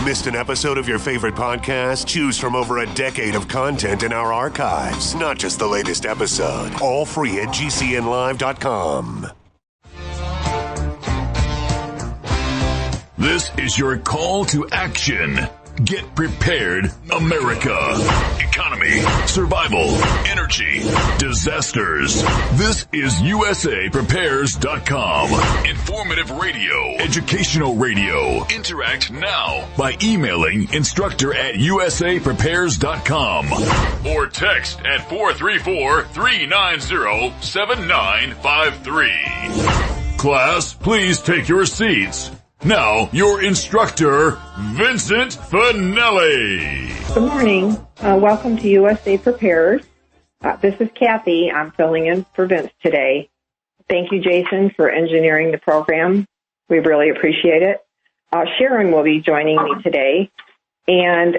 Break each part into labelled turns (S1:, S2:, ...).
S1: Missed an episode of your favorite podcast? Choose from over a decade of content in our archives, not just the latest episode. All free at GCNlive.com.
S2: This is your call to action. Get prepared, America. Economy, survival, energy, disasters. This is USAPrepares.com. Informative radio, educational radio. Interact now by emailing instructor at USAPrepares.com or text at 434-390-7953. Class, please take your seats. Now, your instructor, Vincent Finelli.
S3: Good morning. Welcome to USA Prepares. This is Cathy. I'm filling in for Vince today. Thank you, Jason, for engineering the program. We really appreciate it. Sharon will be joining me today, and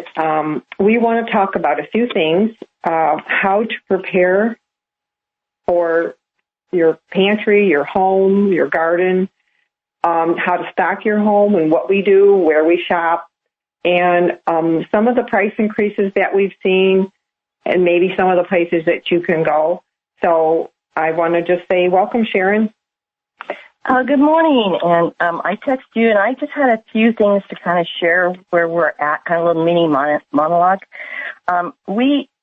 S3: we want to talk about a few things, how to prepare for your pantry, your home, your garden, how to stock your home and what we do, where we shop, and some of the price increases that we've seen and maybe some of the places that you can go. So I want to just say welcome, Sharon.
S4: Good morning. And I text you, and I just had a few things to kind of share where we're at, kind of a little mini monologue.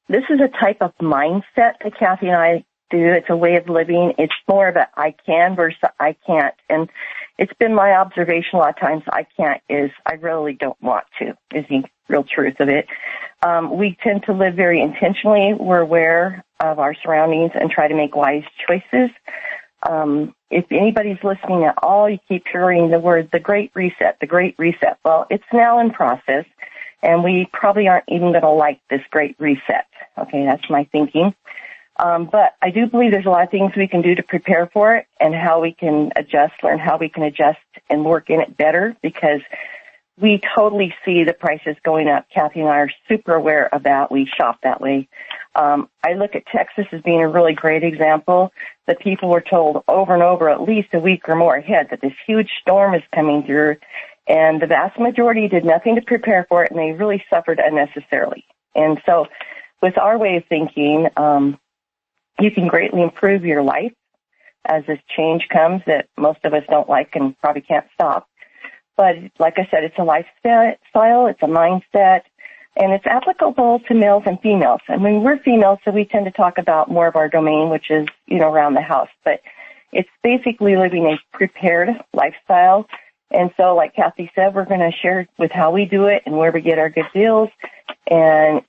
S4: This is a type of mindset that Cathy and I do. It's a way of living. It's more of a I can versus I can't. And it's been my observation a lot of times I can't is I really don't want to, is the real truth of it. We tend to live very intentionally. We're aware of our surroundings and try to make wise choices. If anybody's listening at all, you keep hearing the word, the Great Reset, the Great Reset. Well, it's now in process, and we probably aren't even going to like this Great Reset. Okay, that's my thinking. But I do believe there's a lot of things we can do to prepare for it and how we can adjust, learn how we can adjust and work in it better, because we totally see the prices going up. Cathy and I are super aware of that. We shop that way. I look at Texas as being a really great example that people were told over and over, at least a week or more ahead, that this huge storm is coming through, and the vast majority did nothing to prepare for it, and they really suffered unnecessarily. And so with our way of thinking, you can greatly improve your life as this change comes that most of us don't like and probably can't stop. But like I said, it's a lifestyle, it's a mindset, and it's applicable to males and females. I mean, we're females, so we tend to talk about more of our domain, which is, around the house. But it's basically living a prepared lifestyle. And so, like Cathy said, we're going to share with how we do it and where we get our good deals. And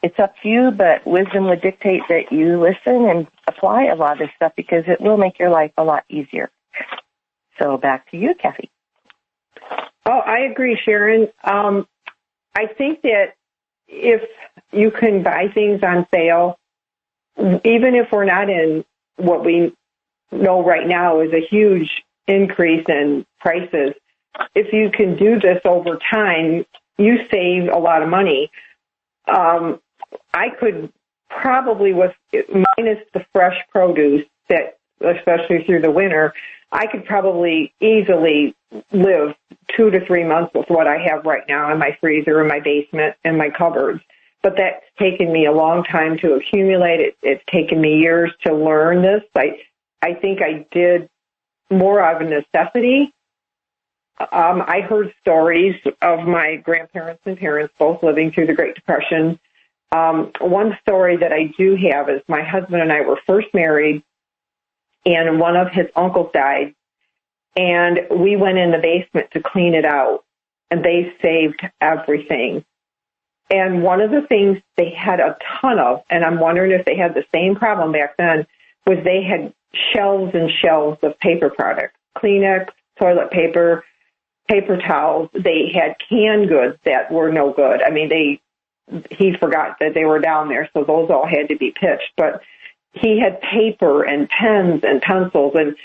S4: it's up to you, but wisdom would dictate that you listen and apply a lot of this stuff because it will make your life a lot easier. So back to you, Cathy.
S3: Oh, I agree, Sharon. I think that if you can buy things on sale, even if we're not in what we know right now is a huge increase in prices, if you can do this over time, you save a lot of money. I could probably, with minus the fresh produce that, especially through the winter, I could probably easily live 2 to 3 months with what I have right now in my freezer, in my basement, and my cupboards. But that's taken me a long time to accumulate it. It's taken me years to learn this. I think I did more out of necessity. I heard stories of my grandparents and parents both living through the Great Depression. One story that I do have is my husband and I were first married, and one of his uncles died, and we went in the basement to clean it out, and they saved everything. And one of the things they had a ton of, and I'm wondering if they had the same problem back then, was they had shelves and shelves of paper products, Kleenex, toilet paper, paper towels. They had canned goods that were no good. I mean, he forgot that they were down there, so those all had to be pitched. But he had paper and pens and pencils, and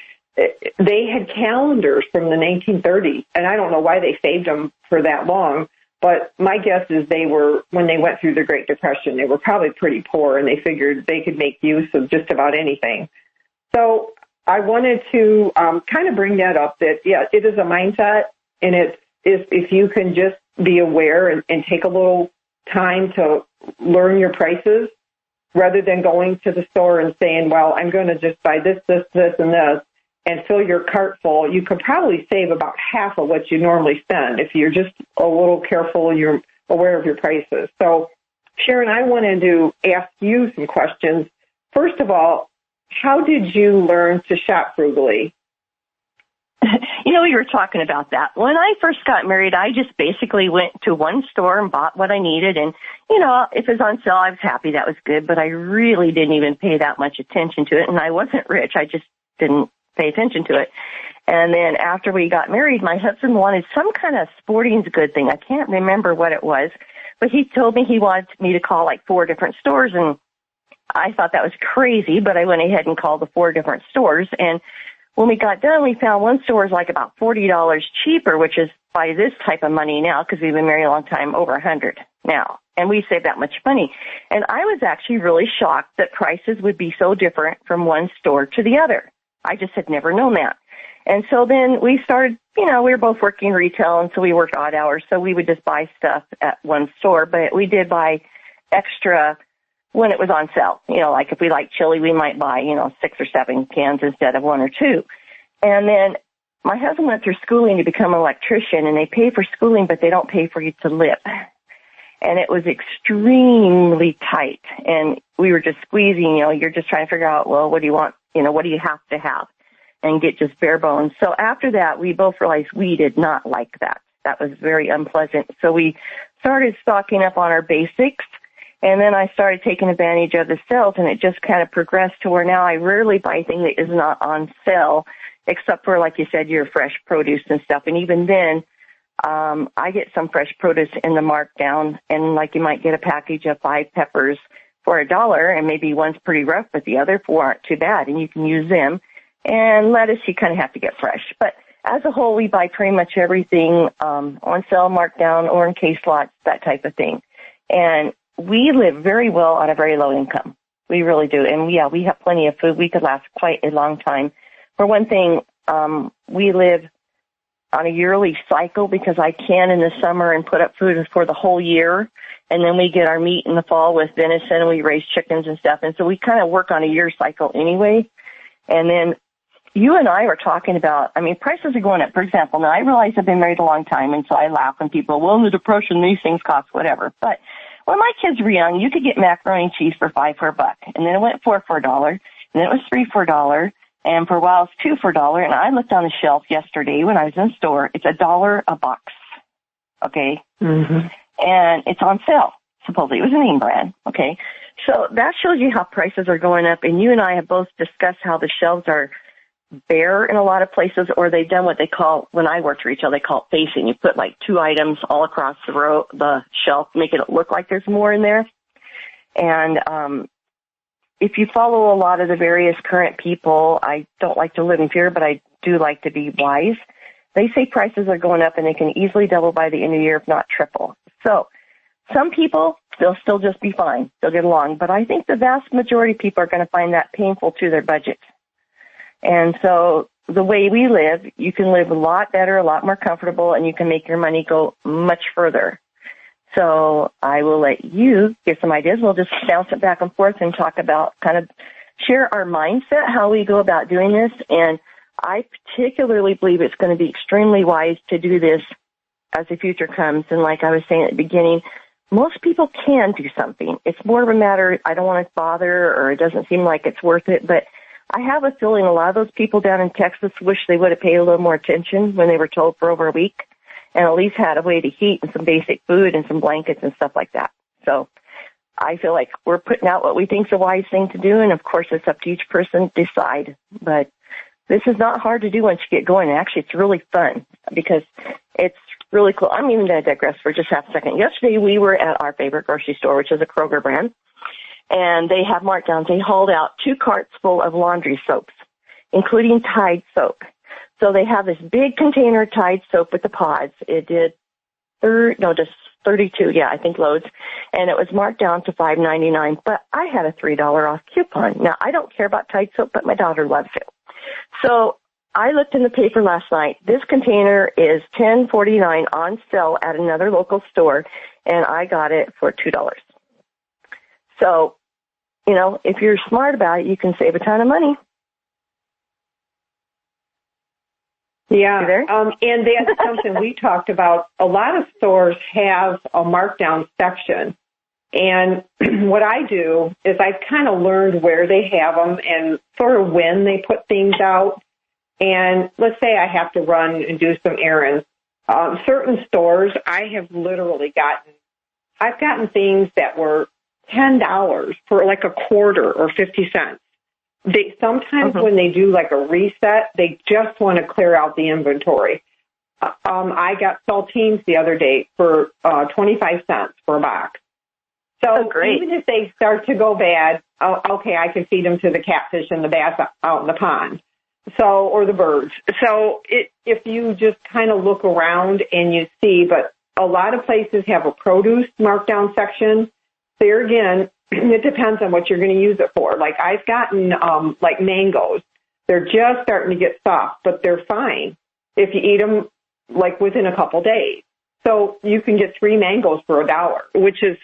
S3: they had calendars from the 1930s, and I don't know why they saved them for that long, but my guess is when they went through the Great Depression, they were probably pretty poor, and they figured they could make use of just about anything. So I wanted to kind of bring that up, that, yeah, it is a mindset, and it's if you can just be aware and take a little time to learn your prices rather than going to the store and saying, well, I'm going to just buy this, this, this, and this, and fill your cart full. You could probably save about half of what you normally spend if you're just a little careful and you're aware of your prices. So, Sharon, I wanted to ask you some questions. First of all, how did you learn to shop frugally?
S4: We were talking about that. When I first got married, I just basically went to one store and bought what I needed. And, if it was on sale, I was happy. That was good. But I really didn't even pay that much attention to it. And I wasn't rich. I just didn't pay attention to it. And then after we got married, my husband wanted some kind of sporting goods thing. I can't remember what it was. But he told me he wanted me to call like 4 different stores. And I thought that was crazy. But I went ahead and called the 4 different stores. And when we got done, we found one store was like about $40 cheaper, which is by this type of money now, because we've been married a long time, over $100 now. And we saved that much money. And I was actually really shocked that prices would be so different from one store to the other. I just had never known that. And so then we started, we were both working retail, and so we worked odd hours, so we would just buy stuff at one store. But we did buy extra when it was on sale. Like if we like chili, we might buy, 6 or 7 cans instead of 1 or 2. And then my husband went through schooling to become an electrician, and they pay for schooling, but they don't pay for you to live. And it was extremely tight, and we were just squeezing, you're just trying to figure out, well, what do you want, what do you have to have, and get just bare bones. So after that, we both realized we did not like that. That was very unpleasant. So we started stocking up on our basics. And then I started taking advantage of the sales, and it just kind of progressed to where now I rarely buy anything that is not on sale, except for, like you said, your fresh produce and stuff. And even then, I get some fresh produce in the markdown, and like you might get a package of 5 peppers for $1, and maybe one's pretty rough, but the other 4 aren't too bad, and you can use them. And lettuce, you kind of have to get fresh. But as a whole, we buy pretty much everything on sale, markdown, or in case lots, that type of thing. And we live very well on a very low income. We really do. And we have plenty of food. We could last quite a long time. For one thing, we live on a yearly cycle because I can in the summer and put up food for the whole year. And then we get our meat in the fall with venison, and we raise chickens and stuff. And so we kind of work on a year cycle anyway. And then you and I were talking about, prices are going up. For example, now I realize I've been married a long time, and so I laugh when people, well, in the Depression, these things cost whatever. But when my kids were young, you could get macaroni and cheese for $5 for $1, and then it went $4 for $1, and then it was $3 for $1, and for a while it's $2 for $1. And I looked on the shelf yesterday when I was in the store; it's $1 a box. Okay, and it's on sale. Supposedly it was a name brand. Okay, so that shows you how prices are going up. And you and I have both discussed how the shelves are bare in a lot of places, or they've done what they call, when I worked retail, they call it facing. You put like 2 items all across the shelf, making it look like there's more in there. And if you follow a lot of the various current people, I don't like to live in fear, but I do like to be wise. They say prices are going up, and they can easily double by the end of the year, if not triple. So some people, they'll still just be fine. They'll get along. But I think the vast majority of people are going to find that painful to their budget. And so the way we live, you can live a lot better, a lot more comfortable, and you can make your money go much further. So I will let you give some ideas. We'll just bounce it back and forth and talk about, kind of share our mindset, how we go about doing this. And I particularly believe it's going to be extremely wise to do this as the future comes. And like I was saying at the beginning, most people can do something. It's more of a matter, I don't want to bother, or it doesn't seem like it's worth it. But I have a feeling a lot of those people down in Texas wish they would have paid a little more attention when they were told for over a week, and at least had a way to heat and some basic food and some blankets and stuff like that. So I feel like we're putting out what we think is a wise thing to do, and of course it's up to each person to decide. But this is not hard to do once you get going. Actually, it's really fun because it's really cool. I'm even going to digress for just half a second. Yesterday we were at our favorite grocery store, which is a Kroger brand, and they have markdowns. They hauled out 2 carts full of laundry soaps, including Tide soap. So they have this big container of Tide soap with the pods. It did 32, I think loads, and it was marked down to $5.99. But I had a $3 off coupon. Now I don't care about Tide soap, but my daughter loves it. So I looked in the paper last night. This container is $10.49 on sale at another local store, and I got it for $2. So, you know, if you're smart about it, you can save a ton of money.
S3: Yeah, and that's something we talked about. A lot of stores have a markdown section. And what I do is I've kind of learned where they have them and sort of when they put things out. And let's say I have to run and do some errands. Certain stores, I have literally I've gotten things that were $10 for like a quarter or 50 cents. Sometimes when they do like a reset, they just want to clear out the inventory. I got saltines the other day for 25 cents for a box. So even if they start to go bad, okay, I can feed them to the catfish and the bass out in the pond. So, or the birds. So if you just kind of look around and you see, but a lot of places have a produce markdown section. There again, it depends on what you're going to use it for. Like I've gotten like mangoes. They're just starting to get soft, but they're fine if you eat them like within a couple days. So you can get 3 mangoes for $1, which is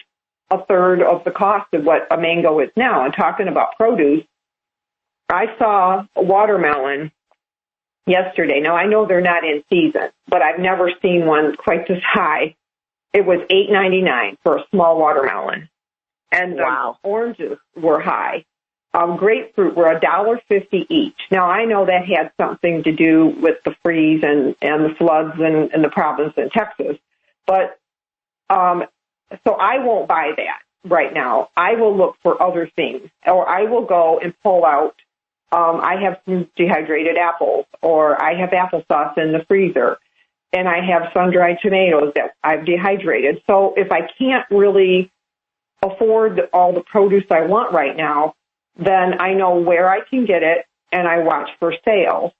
S3: a third of the cost of what a mango is now. And talking about produce, I saw a watermelon yesterday. Now, I know they're not in season, but I've never seen one quite this high. It was $8.99 for a small watermelon. And oranges were high. Grapefruit were $1.50 each. Now, I know that had something to do with the freeze and the floods and the problems in Texas. But so I won't buy that right now. I will look for other things, or I will go and pull out. I have some dehydrated apples, or I have applesauce in the freezer, and I have sun-dried tomatoes that I've dehydrated. So if I can't really afford all the produce I want right now, then I know where I can get it, and I watch for sales.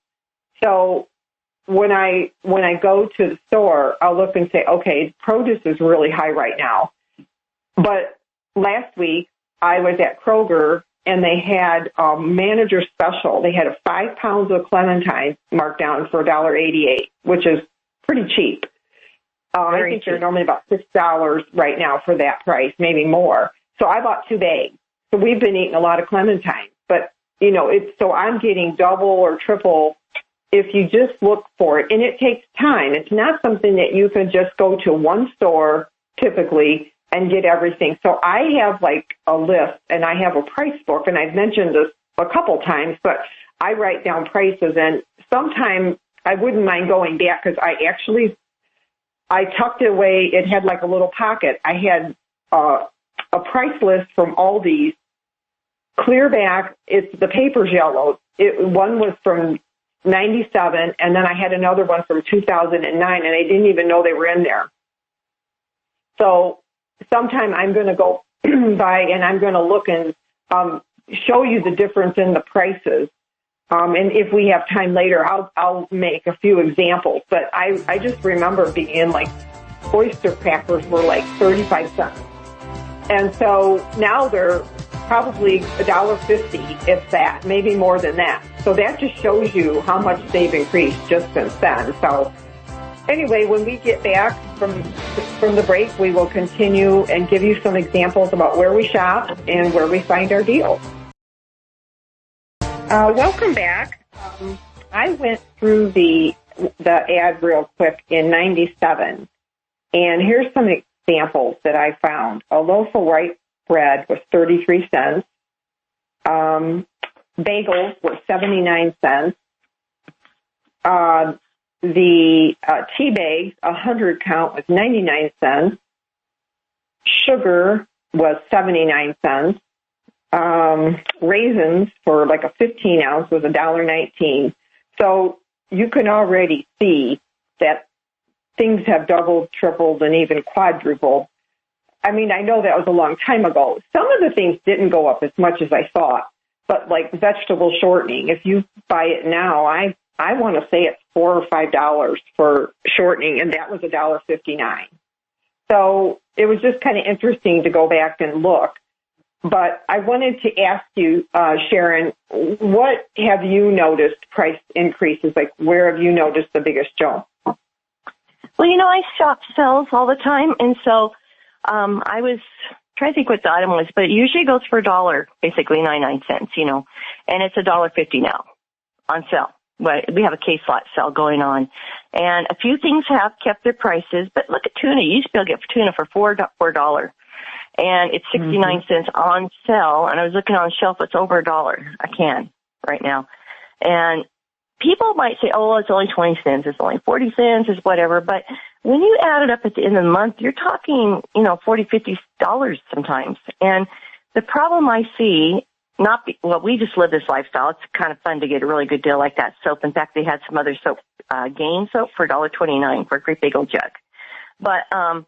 S3: So when I go to the store, I'll look and say, okay, produce is really high right now. But last week I was at Kroger, and they had a manager special. They had 5 pounds of clementine marked down for $1.88, which is pretty cheap. I think they're normally about $6 right now for that price, maybe more. So I bought 2 bags. So we've been eating a lot of clementine. But, you know, so I'm getting double or triple if you just look for it. And it takes time. It's not something that you can just go to one store typically and get everything. So I have like a list, and I have a price book, and I've mentioned this a couple times, but I write down prices, and sometimes I wouldn't mind going back because I tucked it away. It had like a little pocket. I had a price list from Aldi's, clear back. The paper's yellow. One was from 97, and then I had another one from 2009, and I didn't even know they were in there. So sometime I'm going to go by and I'm going to look and show you the difference in the prices. And if we have time later, I'll make a few examples. But I just remember being like, oyster crackers were like 35 cents. And so now they're probably $1.50, if that, maybe more than that. So that just shows you how much they've increased just since then. So anyway, when we get back from the break, we will continue and give you some examples about where we shop and where we find our deals. Welcome back. I went through the ad real quick in 97, and here's some examples that I found. A loaf of white bread was 33 cents. Bagels were 79 cents. The tea bags, 100 count, was 99 cents. Sugar was 79 cents. Raisins for like a 15 ounce was $1.19. So you can already see that things have doubled, tripled, and even quadrupled. I mean, I know that was a long time ago. Some of the things didn't go up as much as I thought, but like vegetable shortening, if you buy it now, I want to say it's $4 or $5 for shortening, and that was $1.59. So it was just kind of interesting to go back and look. But I wanted to ask you, Sharon, what have you noticed price increases? Like, where have you noticed the biggest jump?
S4: Well, I shop sales all the time, and so I was trying to think what the item was, but it usually goes for $1, basically 99 cents, and it's $1.50 now on sale. But we have a case lot sale going on, and a few things have kept their prices. But look at tuna; you used to be able to get tuna for $4, and it's 69 cents on sale. And I was looking on the shelf; it's over $1 a can right now. And people might say, "Oh, well, it's only 20 cents; it's only 40 cents; it's whatever." But when you add it up at the end of the month, you're talking, $40, $50 sometimes. And the problem I see. We just live this lifestyle. It's kind of fun to get a really good deal like that soap. In fact, they had some other soap, Gain soap for $1.29 for a great big old jug. But I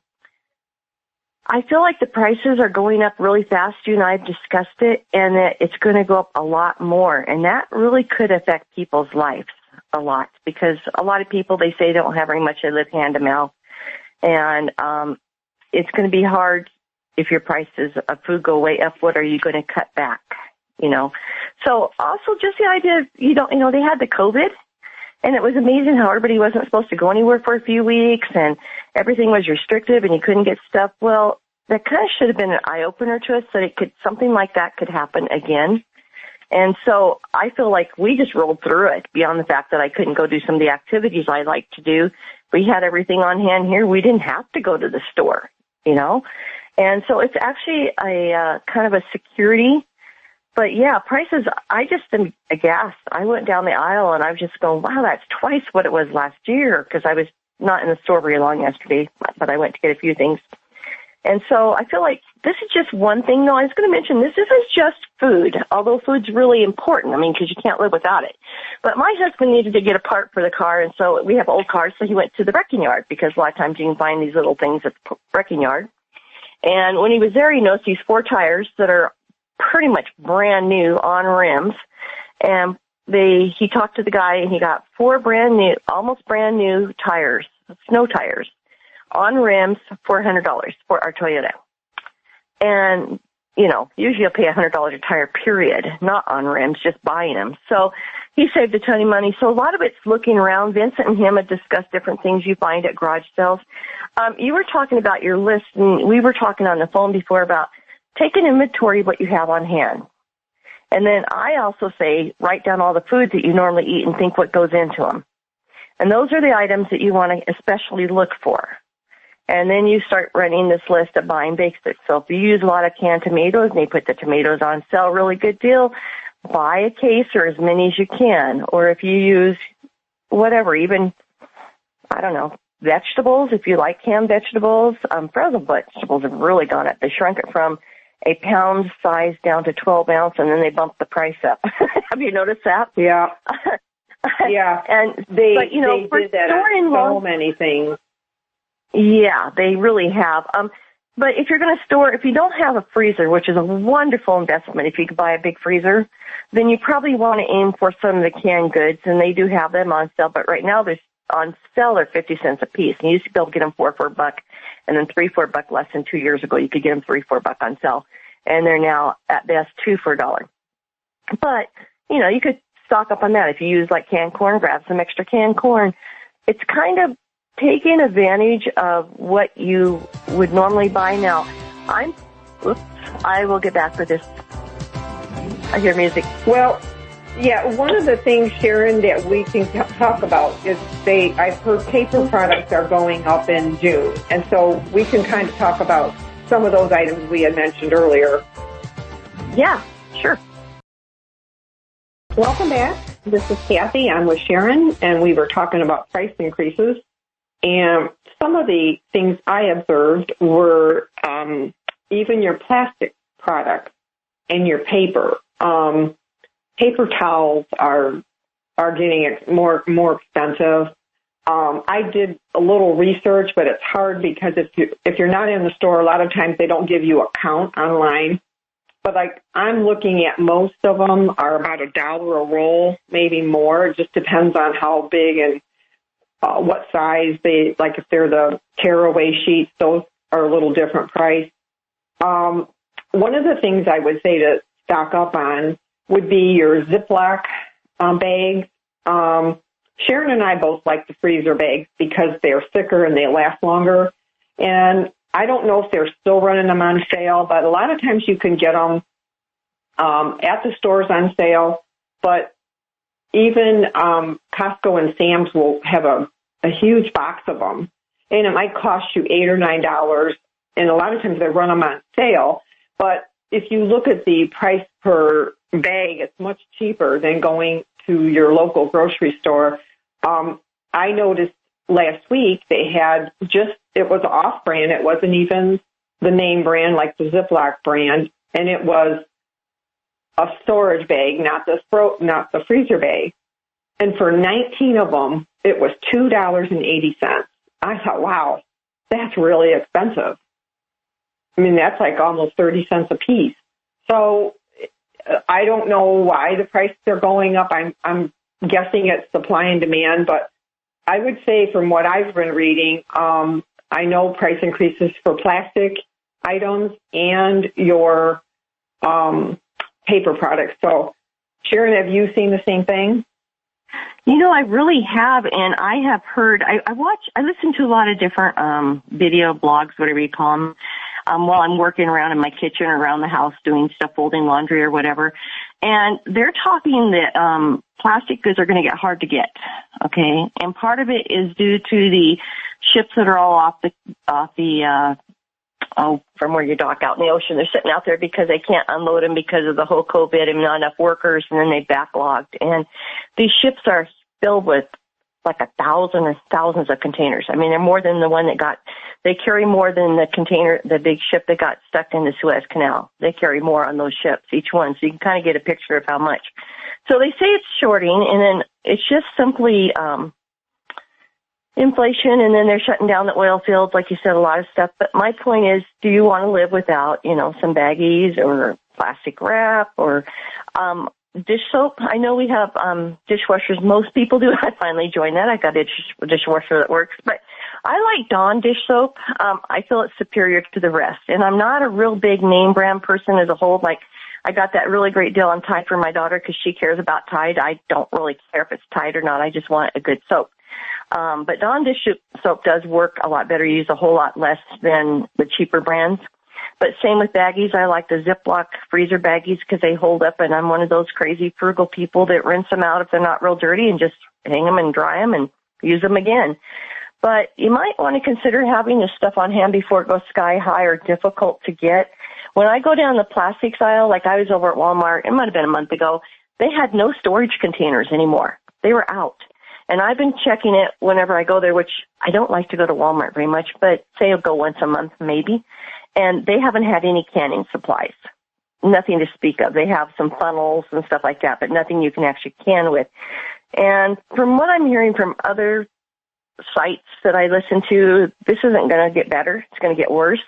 S4: feel like the prices are going up really fast. You and I have discussed it, and that it's going to go up a lot more. And that really could affect people's lives a lot, because a lot of people, they say, don't have very much. They live hand to mouth. And it's going to be hard if your prices of food go way up. What are you going to cut back? So also just the idea of, they had the COVID, and it was amazing how everybody wasn't supposed to go anywhere for a few weeks, and everything was restrictive, and you couldn't get stuff. Well, that kind of should have been an eye-opener to us, that something like that could happen again. And so I feel like we just rolled through it, beyond the fact that I couldn't go do some of the activities I like to do. We had everything on hand here. We didn't have to go to the store, And so it's actually a kind of a security. But, yeah, prices, I just am aghast. I went down the aisle, and I was just going, wow, that's twice what it was last year, because I was not in the store very long yesterday, but I went to get a few things. And so I feel like this is just one thing. No, I was going to mention this isn't just food, although food's really important, because you can't live without it. But my husband needed to get a part for the car, and so we have old cars, so he went to the wrecking yard, because a lot of times you can find these little things at the wrecking yard. And when he was there, he noticed these 4 tires that are pretty much brand new on rims, and he talked to the guy, and he got 4 almost brand new tires, snow tires, on rims for $100 for our Toyota. And, usually you'll pay $100 a tire, period, not on rims, just buying them. So he saved a ton of money. So a lot of it's looking around. Vincent and him have discussed different things you find at garage sales. You were talking about your list, and we were talking on the phone before about take an inventory of what you have on hand. And then I also say write down all the foods that you normally eat and think what goes into them. And those are the items that you want to especially look for. And then you start running this list of buying basics. So if you use a lot of canned tomatoes and they put the tomatoes on sale, really good deal, buy a case or as many as you can. Or if you use whatever, even, vegetables, if you like canned vegetables, frozen vegetables have really gone up. They shrunk it from a pound size down to 12 ounce, and then they bumped the price up. Have you noticed that?
S3: Yeah. Yeah.
S4: And
S3: they did that on so many things.
S4: Yeah, they really have. But if you're going to store, if you don't have a freezer, which is a wonderful investment, if you could buy a big freezer, then you probably want to aim for some of the canned goods, and they do have them on sale. But right now, there's on sale, they're 50 cents a piece. And you used to be able to get them $4 for $1, and then $3 for $1 less than 2 years ago. You could get them $3 for $1 on sale, and they're now at best $2 for $1. But you could stock up on that if you use like canned corn. Grab some extra canned corn. It's kind of taking advantage of what you would normally buy now. I will get back with this. I hear music.
S3: Well. Yeah, one of the things, Sharon, that we can talk about is I've heard paper products are going up in June. And so we can kind of talk about some of those items we had mentioned earlier.
S4: Yeah, sure.
S3: Welcome back. This is Cathy. I'm with Sharon, and we were talking about price increases. And some of the things I observed were even your plastic products and your paper. Paper towels are getting more expensive. I did a little research, but it's hard because if you're not in the store, a lot of times they don't give you a count online. But I'm looking at most of them are about $1 a roll, maybe more. It just depends on how big and what size they like. If they're the tearaway sheets, those are a little different price. one of the things I would say to stock up on would be your Ziploc bags. Sharon and I both like the freezer bags because they're thicker and they last longer. And I don't know if they're still running them on sale, but a lot of times you can get them at the stores on sale. But even Costco and Sam's will have a huge box of them, and it might cost you $8 or $9. And a lot of times they run them on sale. But if you look at the price per bag, it's much cheaper than going to your local grocery store. I noticed last week they had it was off-brand. It wasn't even the name brand like the Ziploc brand, and it was a storage bag, not the freezer bag. And for 19 of them, it was $2.80. I thought, wow, that's really expensive. I mean, that's like almost 30 cents a piece. So I don't know why the prices are going up. I'm guessing it's supply and demand, but I would say from what I've been reading, I know price increases for plastic items and your paper products. So, Sharon, have you seen the same thing?
S4: You know, I really have, and I have heard, I listen to a lot of different video blogs, whatever you call them, while I'm working around in my kitchen or around the house doing stuff, folding laundry or whatever. And they're talking that plastic goods are going to get hard to get, okay? And part of it is due to the ships that are all from where you dock out in the ocean. They're sitting out there because they can't unload them because of the whole COVID and not enough workers, and then they backlogged. And these ships are filled with like 1,000 or thousands of containers. I mean, they're more than the one they carry more than the big ship that got stuck in the Suez Canal. They carry more on those ships, each one. So you can kind of get a picture of how much. So they say it's shorting, and then it's just simply inflation, and then they're shutting down the oil fields, like you said, a lot of stuff. But my point is, do you want to live without, some baggies or plastic wrap or dish soap? I know we have dishwashers. Most people do. I finally joined that. I got a dishwasher that works. But I like Dawn dish soap. I feel it's superior to the rest. And I'm not a real big name brand person as a whole. Like, I got that really great deal on Tide for my daughter because she cares about Tide. I don't really care if it's Tide or not. I just want a good soap. But Dawn dish soap does work a lot better. You use a whole lot less than the cheaper brands. But same with baggies. I like the Ziploc freezer baggies because they hold up, and I'm one of those crazy frugal people that rinse them out if they're not real dirty and just hang them and dry them and use them again. But you might want to consider having this stuff on hand before it goes sky high or difficult to get. When I go down the plastics aisle, like I was over at Walmart, it might have been a month ago, they had no storage containers anymore. They were out. And I've been checking it whenever I go there, which I don't like to go to Walmart very much, but say I'll go once a month maybe. And they haven't had any canning supplies. Nothing to speak of. They have some funnels and stuff like that, but nothing you can actually can with. And from what I'm hearing from other sites that I listen to, this isn't going to get better. It's going to get worse.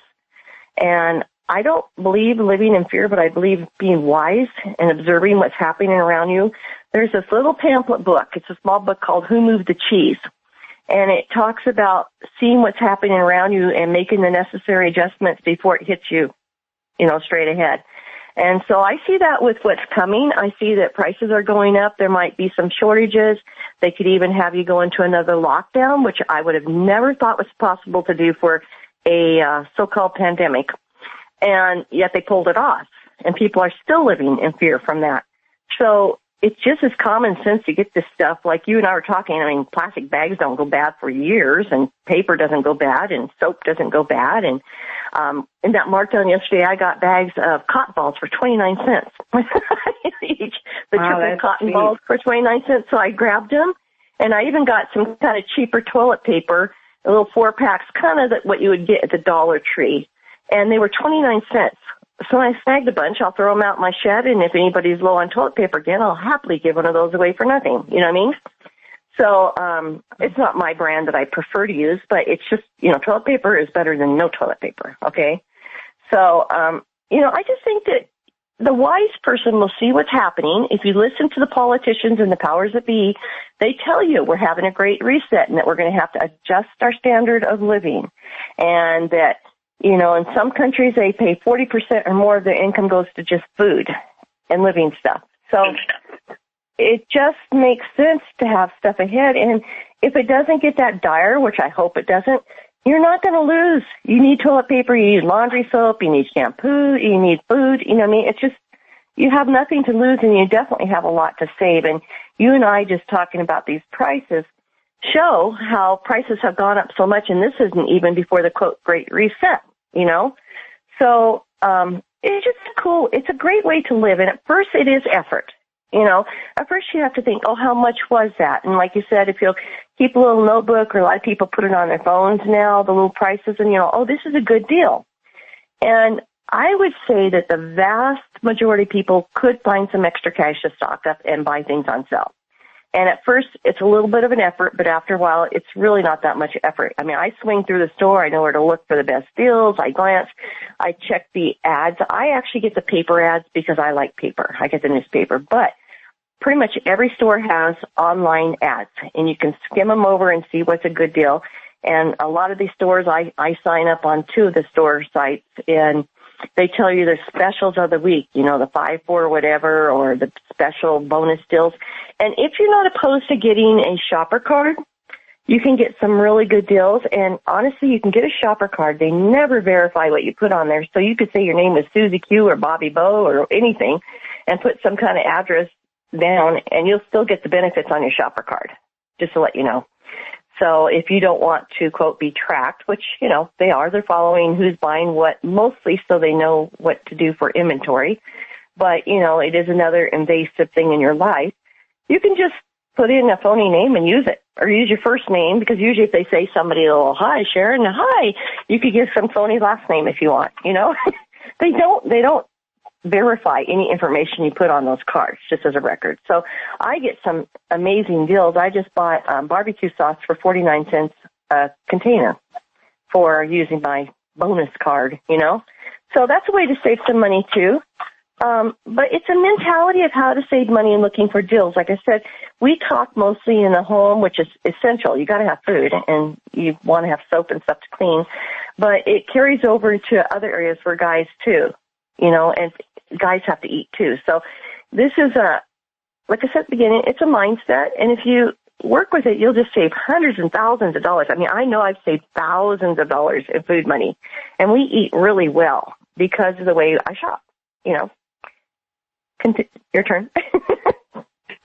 S4: And I don't believe living in fear, but I believe being wise and observing what's happening around you. There's this little pamphlet book. It's a small book called Who Moved the Cheese? And it talks about seeing what's happening around you and making the necessary adjustments before it hits you, straight ahead. And so I see that with what's coming. I see that prices are going up. There might be some shortages. They could even have you go into another lockdown, which I would have never thought was possible to do for a so-called pandemic. And yet they pulled it off. And people are still living in fear from that. So it's just as common sense to get this stuff. Like you and I were talking, I mean, plastic bags don't go bad for years, and paper doesn't go bad, and soap doesn't go bad. And in that markdown yesterday, I got bags of cotton balls for 29 cents each. The triple cotton cheap. Balls for 29 cents. So I grabbed them, and I even got some kind of cheaper toilet paper, a little 4-packs, kind of what you would get at the Dollar Tree. And they were 29 cents. So I snagged a bunch. I'll throw them out in my shed, and if anybody's low on toilet paper again, I'll happily give one of those away for nothing. You know what I mean? So it's not my brand that I prefer to use, but it's just, toilet paper is better than no toilet paper, okay? So, I just think that the wise person will see what's happening. If you listen to the politicians and the powers that be, they tell you we're having a great reset and that we're going to have to adjust our standard of living, and that You know, in some countries they pay 40% or more of their income goes to just food and living stuff. So it just makes sense to have stuff ahead. And if it doesn't get that dire, which I hope it doesn't, you're not going to lose. You need toilet paper, you need laundry soap, you need shampoo, you need food. You know what I mean? It's just, you have nothing to lose, and you definitely have a lot to save. And you and I just talking about these prices show how prices have gone up so much, and this isn't even before the, quote, Great Reset, you know? So it's just cool. It's a great way to live, and at first it is effort. You know, at first you have to think, oh, how much was that? And like you said, if you'll keep a little notebook, or a lot of people put it on their phones now, the little prices, and, you know, oh, this is a good deal. And I would say that the vast majority of people could find some extra cash to stock up and buy things on sale. And at first, it's a little bit of an effort, but after a while, it's really not that much effort. I mean, I swing through the store. I know where to look for the best deals. I glance. I check the ads. I actually get the paper ads because I like paper. I get the newspaper. But pretty much every store has online ads, and you can skim them over and see what's a good deal. And a lot of these stores, I sign up on 2 of the store sites, and they tell you the specials of the week, you know, the 5 for whatever, or the special bonus deals. And if you're not opposed to getting a shopper card, you can get some really good deals. And honestly, you can get a shopper card. They never verify what you put on there. So you could say your name is Susie Q or Bobby Bo or anything and put some kind of address down, and you'll still get the benefits on your shopper card, just to let you know. So if you don't want to, quote, be tracked, which, you know, they're following who's buying what, mostly so they know what to do for inventory. But, you know, it is another invasive thing in your life. You can just put in a phony name and use it, or use your first name, because usually if they say somebody, oh, hi, Sharon, hi, you could give some phony last name if you want, you know. They don't verify any information you put on those cards, just as a record. So I get some amazing deals. I just bought barbecue sauce for 49 cents a container for using my bonus card, you know. So that's a way to save some money, too. But it's a mentality of how to save money and looking for deals. Like I said, we talk mostly in the home, which is essential. You got to have food, and you want to have soap and stuff to clean. But it carries over to other areas for guys, too, you know, and guys have to eat too. So this is like I said at the beginning, it's a mindset. And if you work with it, you'll just save hundreds and thousands of dollars. I mean, I know I've saved thousands of dollars in food money, and we eat really well because of the way I shop, you know. Your turn.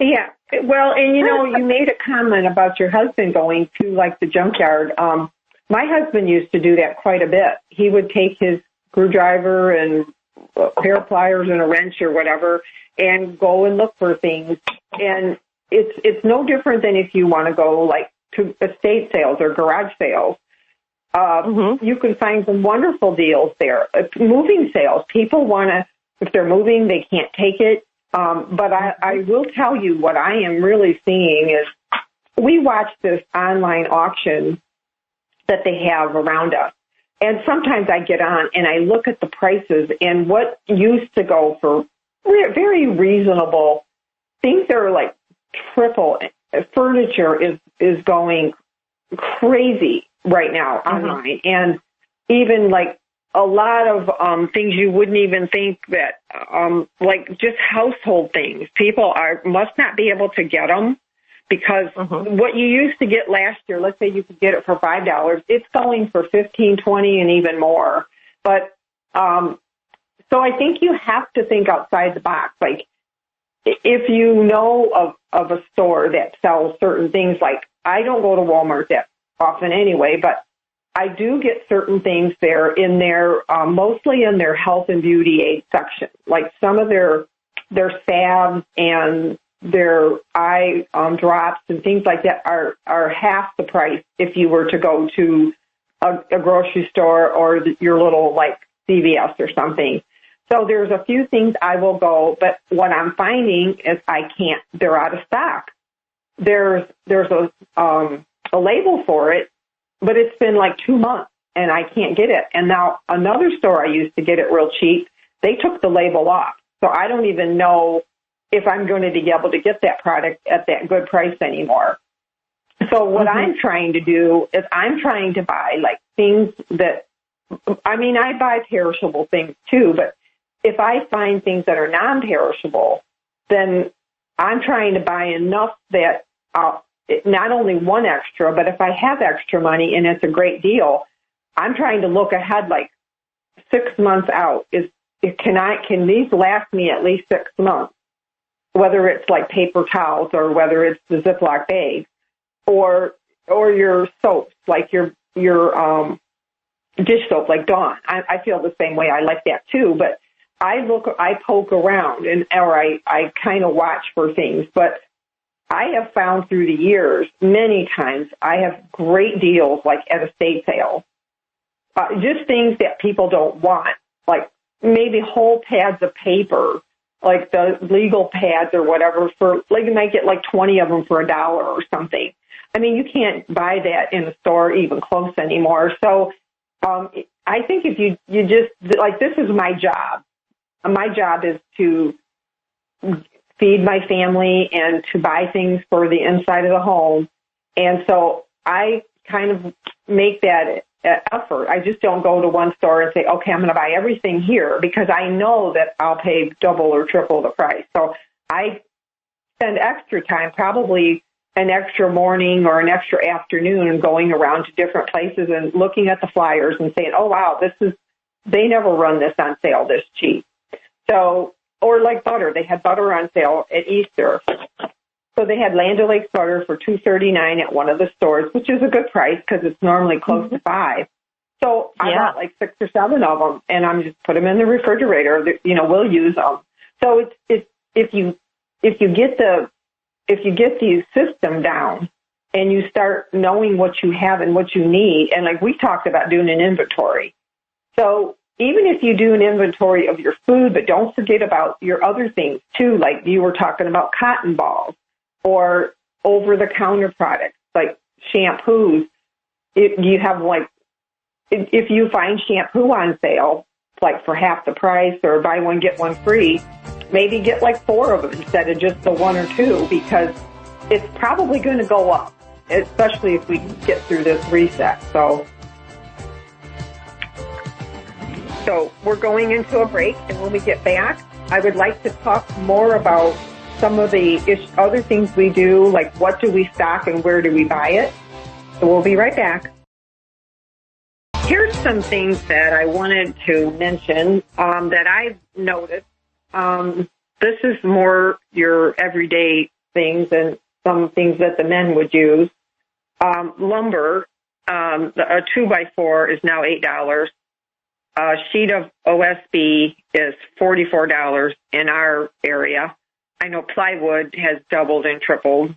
S3: Yeah. Well, and you know, you made a comment about your husband going to like the junkyard. My husband used to do that quite a bit. He would take his screwdriver and a pair of pliers and a wrench or whatever and go and look for things. And it's no different than if you want to go like to estate sales or garage sales. You can find some wonderful deals there. Moving sales, people want to, if they're moving, they can't take it. But I will tell you what I am really seeing is we watch this online auction that they have around us. And sometimes I get on and I look at the prices, and what used to go for very reasonable things that are like triple. Furniture is going crazy right now online. And even like a lot of things you wouldn't even think that, like just household things. People must not be able to get them because what you used to get last year, let's say you could get it for $5, it's going for $15, $20, and even more. But so I think you have to think outside the box. Like if you know of a store that sells certain things, like I don't go to Walmart that often anyway, but I do get certain things there in their, mostly in their health and beauty aid section, like some of their salves and their eye drops and things like that are half the price if you were to go to a grocery store or your little like CVS or something. So there's a few things I will go, but what I'm finding is they're out of stock. There's a label for it, but it's been like 2 months and I can't get it. And now another store I used to get it real cheap, they took the label off. So I don't even know if I'm going to be able to get that product at that good price anymore. So what I'm trying to do is I'm trying to buy like things that I mean, I buy perishable things too, but if I find things that are non-perishable, then I'm trying to buy enough that not only one extra, but if I have extra money and it's a great deal, I'm trying to look ahead like 6 months out. Can these last me at least 6 months? Whether it's like paper towels or whether it's the Ziploc bag or your soaps, like your dish soap, like Dawn. I feel the same way. I like that too, but I poke around or I kind of watch for things, but I have found through the years, many times, I have great deals like at estate sales. Just things that people don't want, like maybe whole pads of paper, like the legal pads or whatever, for like you might get like 20 of them for $1 or something. I mean, you can't buy that in a store even close anymore. So I think if you just, like, this is my job. My job is to feed my family and to buy things for the inside of the home. And so I kind of make that effort. I just don't go to one store and say, okay, I'm going to buy everything here, because I know that I'll pay double or triple the price. So I spend extra time, probably an extra morning or an extra afternoon, going around to different places and looking at the flyers and saying, oh, wow, they never run this on sale this cheap. So, or like butter, they had butter on sale at Easter. So they had Land O'Lakes butter for $2.39 at one of the stores, which is a good price because it's normally close to $5. So I bought like 6 or 7 of them, and I'm just put them in the refrigerator. We'll use them. So it's if you get the system down and you start knowing what you have and what you need, and like we talked about doing an inventory. So even if you do an inventory of your food, but don't forget about your other things too, like you were talking about cotton balls or over-the-counter products like shampoos. If you find shampoo on sale, like for half the price or buy one, get one free, maybe get like 4 of them instead of just the 1 or 2, because it's probably going to go up, especially if we get through this reset. So we're going into a break, and when we get back, I would like to talk more about some of the other things we do, like what do we stock and where do we buy it. So we'll be right back. Here's some things that I wanted to mention that I've noticed. This is more your everyday things and some things that the men would use. Lumber, a 2x4 is now $8. A sheet of OSB is $44 in our area. I know plywood has doubled and tripled.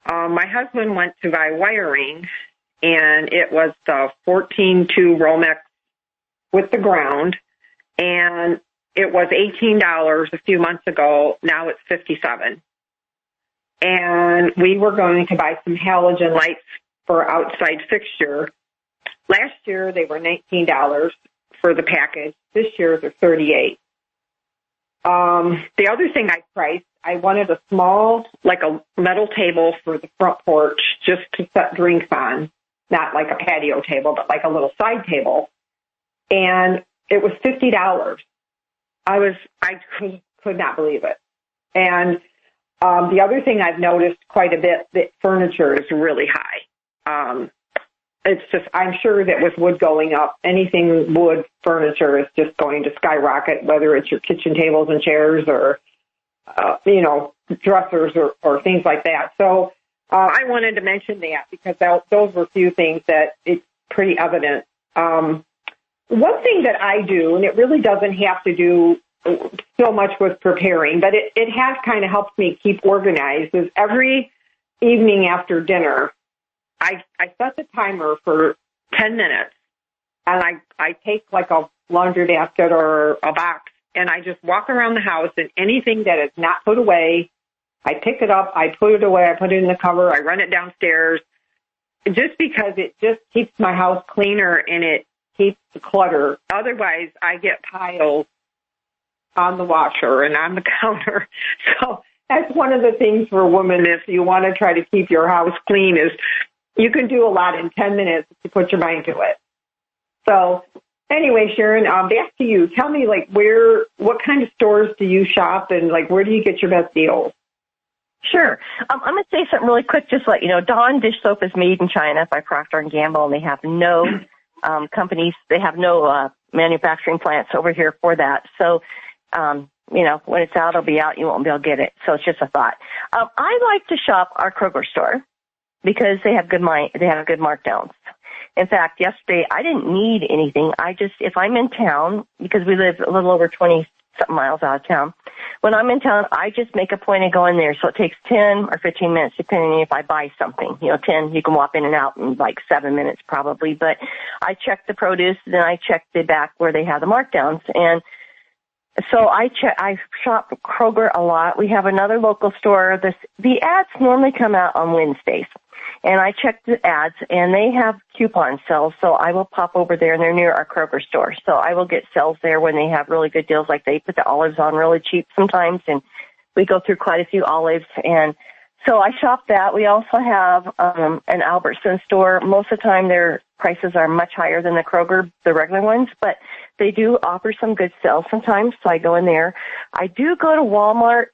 S3: My husband went to buy wiring, and it was the 14-2 Romex with the ground, and it was $18 a few months ago. Now it's $57. And we were going to buy some halogen lights for outside fixture. Last year they were $19 for the package. This year they're $38. The other thing I priced, I wanted a small, like a metal table for the front porch just to set drinks on. Not like a patio table, but like a little side table. And it was $50. I could not believe it. And the other thing I've noticed quite a bit, that furniture is really high. It's just, I'm sure that with wood going up, anything wood furniture is just going to skyrocket, whether it's your kitchen tables and chairs or, dressers or things like that. So I wanted to mention that because those were a few things that it's pretty evident. One thing that I do, and it really doesn't have to do so much with preparing, but it has kind of helped me keep organized, is every evening after dinner, I set the timer for 10 minutes, and I take like a laundry basket or a box, and I just walk around the house, and anything that is not put away, I pick it up, I put it away, I put it in the cover, I run it downstairs, just because it just keeps my house cleaner and it keeps the clutter. Otherwise, I get piles on the washer and on the counter. So that's one of the things for a woman, if you want to try to keep your house clean, is you can do a lot in 10 minutes if you put your mind to it. So Anyway, Sharon, back to you. Tell me, like, what kind of stores do you shop, and like, where do you get your best deals?
S4: Sure. I'm going to say something really quick, just to let you know. Dawn dish soap is made in China by Procter & Gamble, and they have no companies, they have no manufacturing plants over here for that. So, when it's out, it'll be out. You won't be able to get it. So it's just a thought. I like to shop our Kroger store because they have good markdowns. In fact, yesterday I didn't need anything. If I'm in town, because we live a little over 20-something miles out of town, when I'm in town, I just make a point of going there. So it takes 10 or 15 minutes, depending on if I buy something. 10, you can walk in and out in like 7 minutes probably. But I check the produce, then I check the back where they have the markdowns. And so I shop Kroger a lot. We have another local store. The ads normally come out on Wednesdays. And I check the ads, and they have coupon sales, so I will pop over there, and they're near our Kroger store. So I will get sales there when they have really good deals, like they put the olives on really cheap sometimes, and we go through quite a few olives. And so I shop that. We also have an Albertsons store. Most of the time their prices are much higher than the Kroger, the regular ones, but they do offer some good sales sometimes, so I go in there. I do go to Walmart.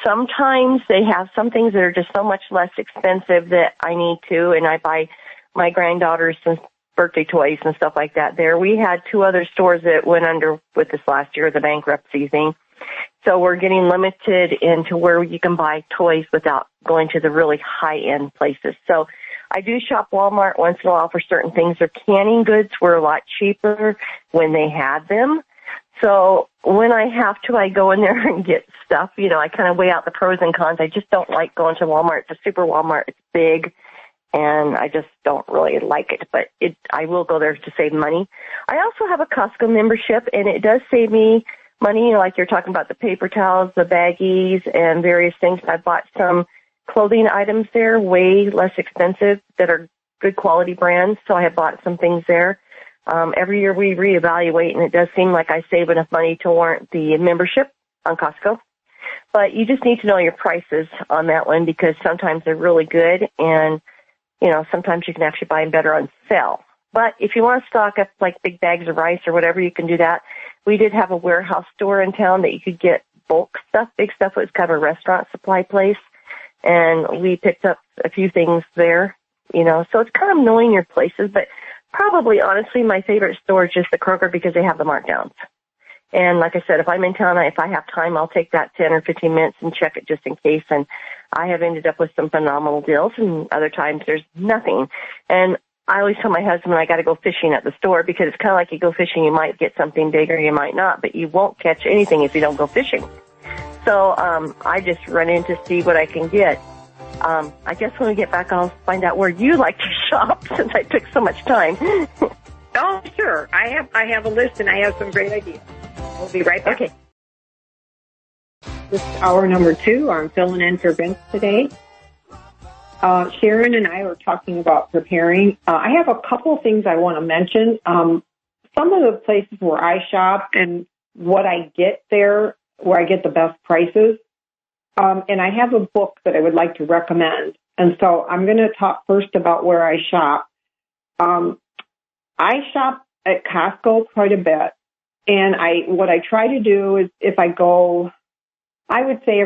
S4: Sometimes they have some things that are just so much less expensive that I need to, and I buy my granddaughters some birthday toys and stuff like that there. We had 2 other stores that went under with this last year, the bankruptcy thing. So we're getting limited into where you can buy toys without going to the really high-end places. So I do shop Walmart once in a while for certain things. Their canning goods were a lot cheaper when they had them. So when I have to, I go in there and get stuff. I kind of weigh out the pros and cons. I just don't like going to Walmart. It's a super Walmart. It's big, and I just don't really like it. But I will go there to save money. I also have a Costco membership, and it does save me money. Like you're talking about the paper towels, the baggies, and various things. I bought some clothing items there, way less expensive, that are good quality brands. So I have bought some things there. Every year we reevaluate, and it does seem like I save enough money to warrant the membership on Costco. But you just need to know your prices on that one, because sometimes they're really good, and, sometimes you can actually buy them better on sale. But if you want to stock up like big bags of rice or whatever, you can do that. We did have a warehouse store in town that you could get bulk stuff, big stuff. It was kind of a restaurant supply place, and we picked up a few things there, So it's kind of knowing your places, but probably, honestly, my favorite store is just the Kroger because they have the markdowns. And like I said, if I'm in town, if I have time, I'll take that 10 or 15 minutes and check it just in case. And I have ended up with some phenomenal deals, and other times there's nothing. And I always tell my husband I got to go fishing at the store, because it's kind of like you go fishing, you might get something big or you might not, but you won't catch anything if you don't go fishing. So I just run in to see what I can get. I guess when we get back, I'll find out where you like to shop, since I took so much time.
S3: Oh, sure. I have a list, and I have some great ideas. We'll be right back.
S4: Okay.
S3: This is hour number 2. I'm filling in for Vince today. Sharon and I were talking about preparing. I have a couple of things I want to mention. Some of the places where I shop and what I get there, where I get the best prices. And I have a book that I would like to recommend. And so I'm going to talk first about where I shop. I shop at Costco quite a bit. And what I try to do is, if I go, I would say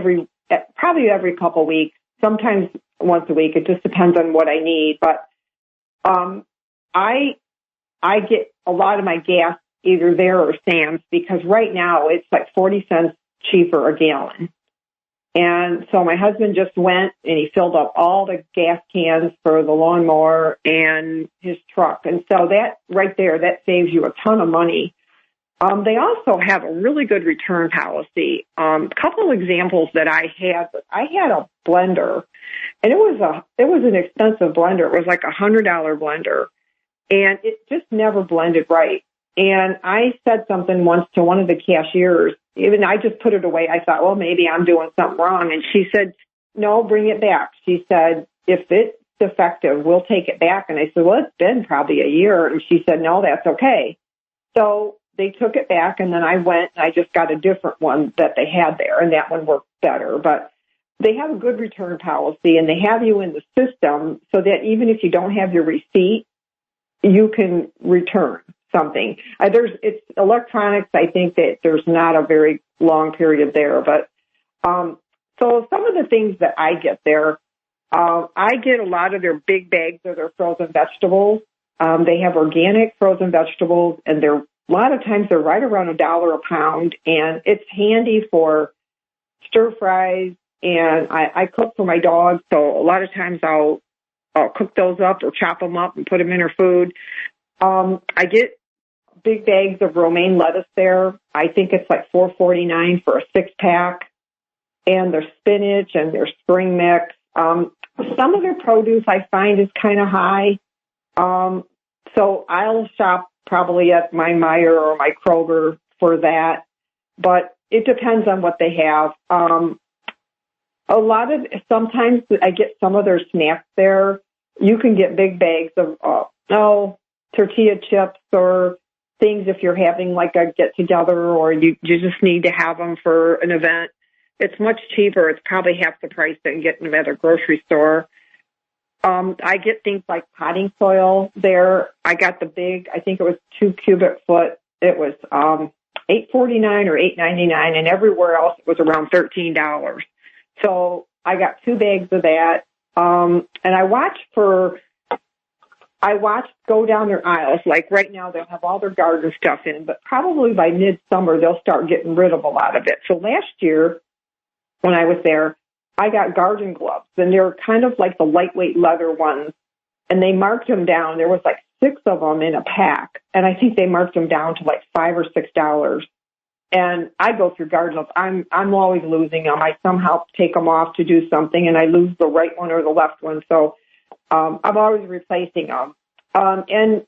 S3: probably every couple of weeks, sometimes once a week. It just depends on what I need. But I get a lot of my gas either there or Sam's, because right now it's like 40 cents cheaper a gallon. And so my husband just went and he filled up all the gas cans for the lawnmower and his truck. And so that right there, that saves you a ton of money. They also have a really good return policy. A couple of examples that I had a blender, and it was an expensive blender. It was like $100 blender, and it just never blended right. And I said something once to one of the cashiers. Even I just put it away. I thought, well, maybe I'm doing something wrong. And she said, no, bring it back. She said, if it's defective, we'll take it back. And I said, well, it's been probably a year. And she said, no, that's okay. So they took it back, and then I went and I just got a different one that they had there, and that one worked better. But they have a good return policy, and they have you in the system so that even if you don't have your receipt, you can return. something. It's electronics. I think that there's not a very long period there, but so some of the things that I get there, I get a lot of their big bags of their frozen vegetables. They have organic frozen vegetables, and a lot of times they're right around $1 a pound, and it's handy for stir fries. And I cook for my dog, so a lot of times I'll cook those up or chop them up and put them in her food. I get big bags of romaine lettuce there. I think it's like $4.49 for a 6-pack, and their spinach and their spring mix. Some of their produce I find is kind of high. So I'll shop probably at my Meijer or my Kroger for that, but it depends on what they have. Sometimes I get some of their snacks there. You can get big bags of, tortilla chips or things if you're having like a get together or you just need to have them for an event. It's much cheaper. It's probably half the price than getting them at a grocery store. I get things like potting soil there. I got the big, I think it was 2 cubic foot. It was $8.49 or $8.99, and everywhere else it was around $13. So I got 2 bags of that. And I watch go down their aisles. Like right now they'll have all their garden stuff in, but probably by midsummer they'll start getting rid of a lot of it. So last year when I was there, I got garden gloves, and they're kind of like the lightweight leather ones, and they marked them down. There was like 6 of them in a pack, and I think they marked them down to like $5 or $6. And I go through garden gloves. I'm always losing them. I somehow take them off to do something, and I lose the right one or the left one. So I'm always replacing them. And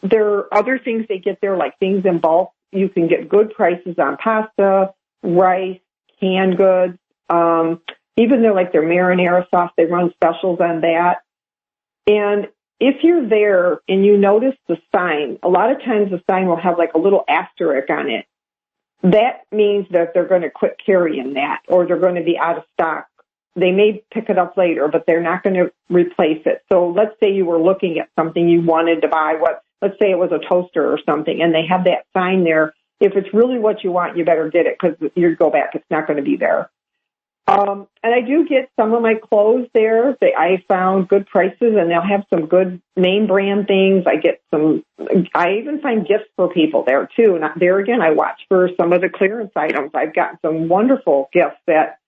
S3: there are other things they get there, like things in bulk. You can get good prices on pasta, rice, canned goods. Even though like their marinara sauce, they run specials on that. And if you're there and you notice the sign, a lot of times the sign will have like a little asterisk on it. That means that they're going to quit carrying that, or they're going to be out of stock. They may pick it up later, but they're not going to replace it. So let's say you were looking at something you wanted to buy, let's say it was a toaster or something, and they have that sign there. If it's really what you want, you better get it, because you go back, it's not going to be there. And I do get some of my clothes there. I found good prices, and they'll have some good name brand things. I even find gifts for people there too. And there again, I watch for some of the clearance items. I've gotten some wonderful gifts at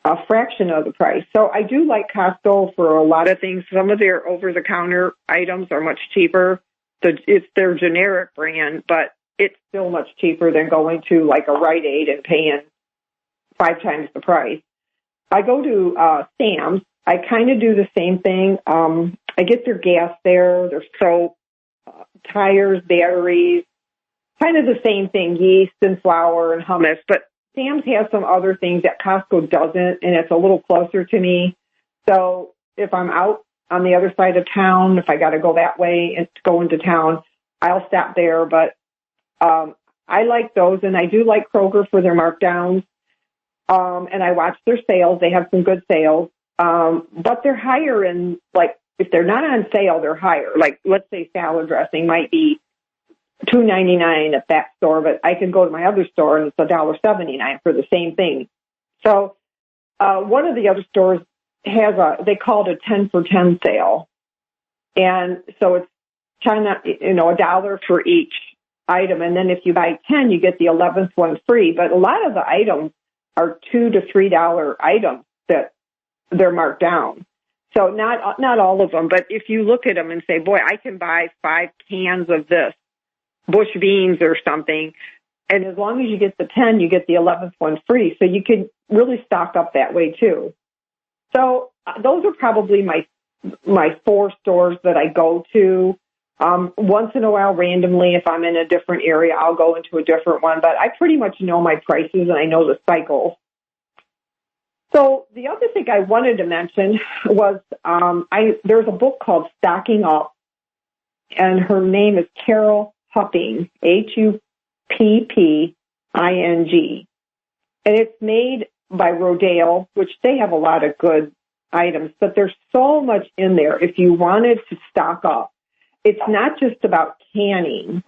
S3: a fraction of the price. So I do like Costco for a lot of things. Some of their over-the-counter items are much cheaper. It's their generic brand, but it's still much cheaper than going to like a Rite Aid and paying 5 times the price. I go to Sam's. I kind of do the same thing. I get their gas there, their soap, tires, batteries, kind of the same thing, yeast and flour and hummus. But Sam's has some other things that Costco doesn't, and it's a little closer to me. So if I'm out on the other side of town, if I got to go that way and go into town, I'll stop there. But I like those, and I do like Kroger for their markdowns. And I watch their sales. They have some good sales. But they're higher in, like, if they're not on sale, they're higher. Like, let's say salad dressing might be $2.99 at that store, but I can go to my other store and it's $1.79 for the same thing. So, one of the other stores has they call it a 10 for 10 sale. And so it's $1 for each item. And then if you buy 10, you get the 11th one free. But a lot of the items are $2 to $3 items that they're marked down. So not all of them, but if you look at them and say, boy, I can buy 5 cans of this, bush beans or something, and as long as you get the 10, you get the 11th one free. So you can really stock up that way too. So those are probably my 4 stores that I go to. Once in a while, randomly, if I'm in a different area, I'll go into a different one, but I pretty much know my prices and I know the cycles. So the other thing I wanted to mention was there's a book called Stocking Up, and her name is Carol Hupping, Hupping, and it's made by Rodale, which they have a lot of good items, but there's so much in there if you wanted to stock up. it's not just about canning.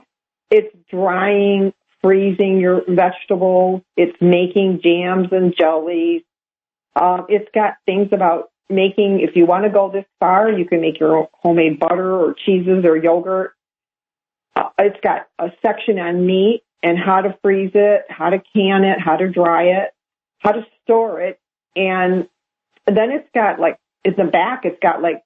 S3: It's drying, freezing your vegetables. It's making jams and jellies. It's got things about making, if you want to go this far, you can make your own homemade butter or cheeses or yogurt. It's got a section on meat and how to freeze it, how to can it, how to dry it, how to store it. And then it's got, like, in the back, it's got, like,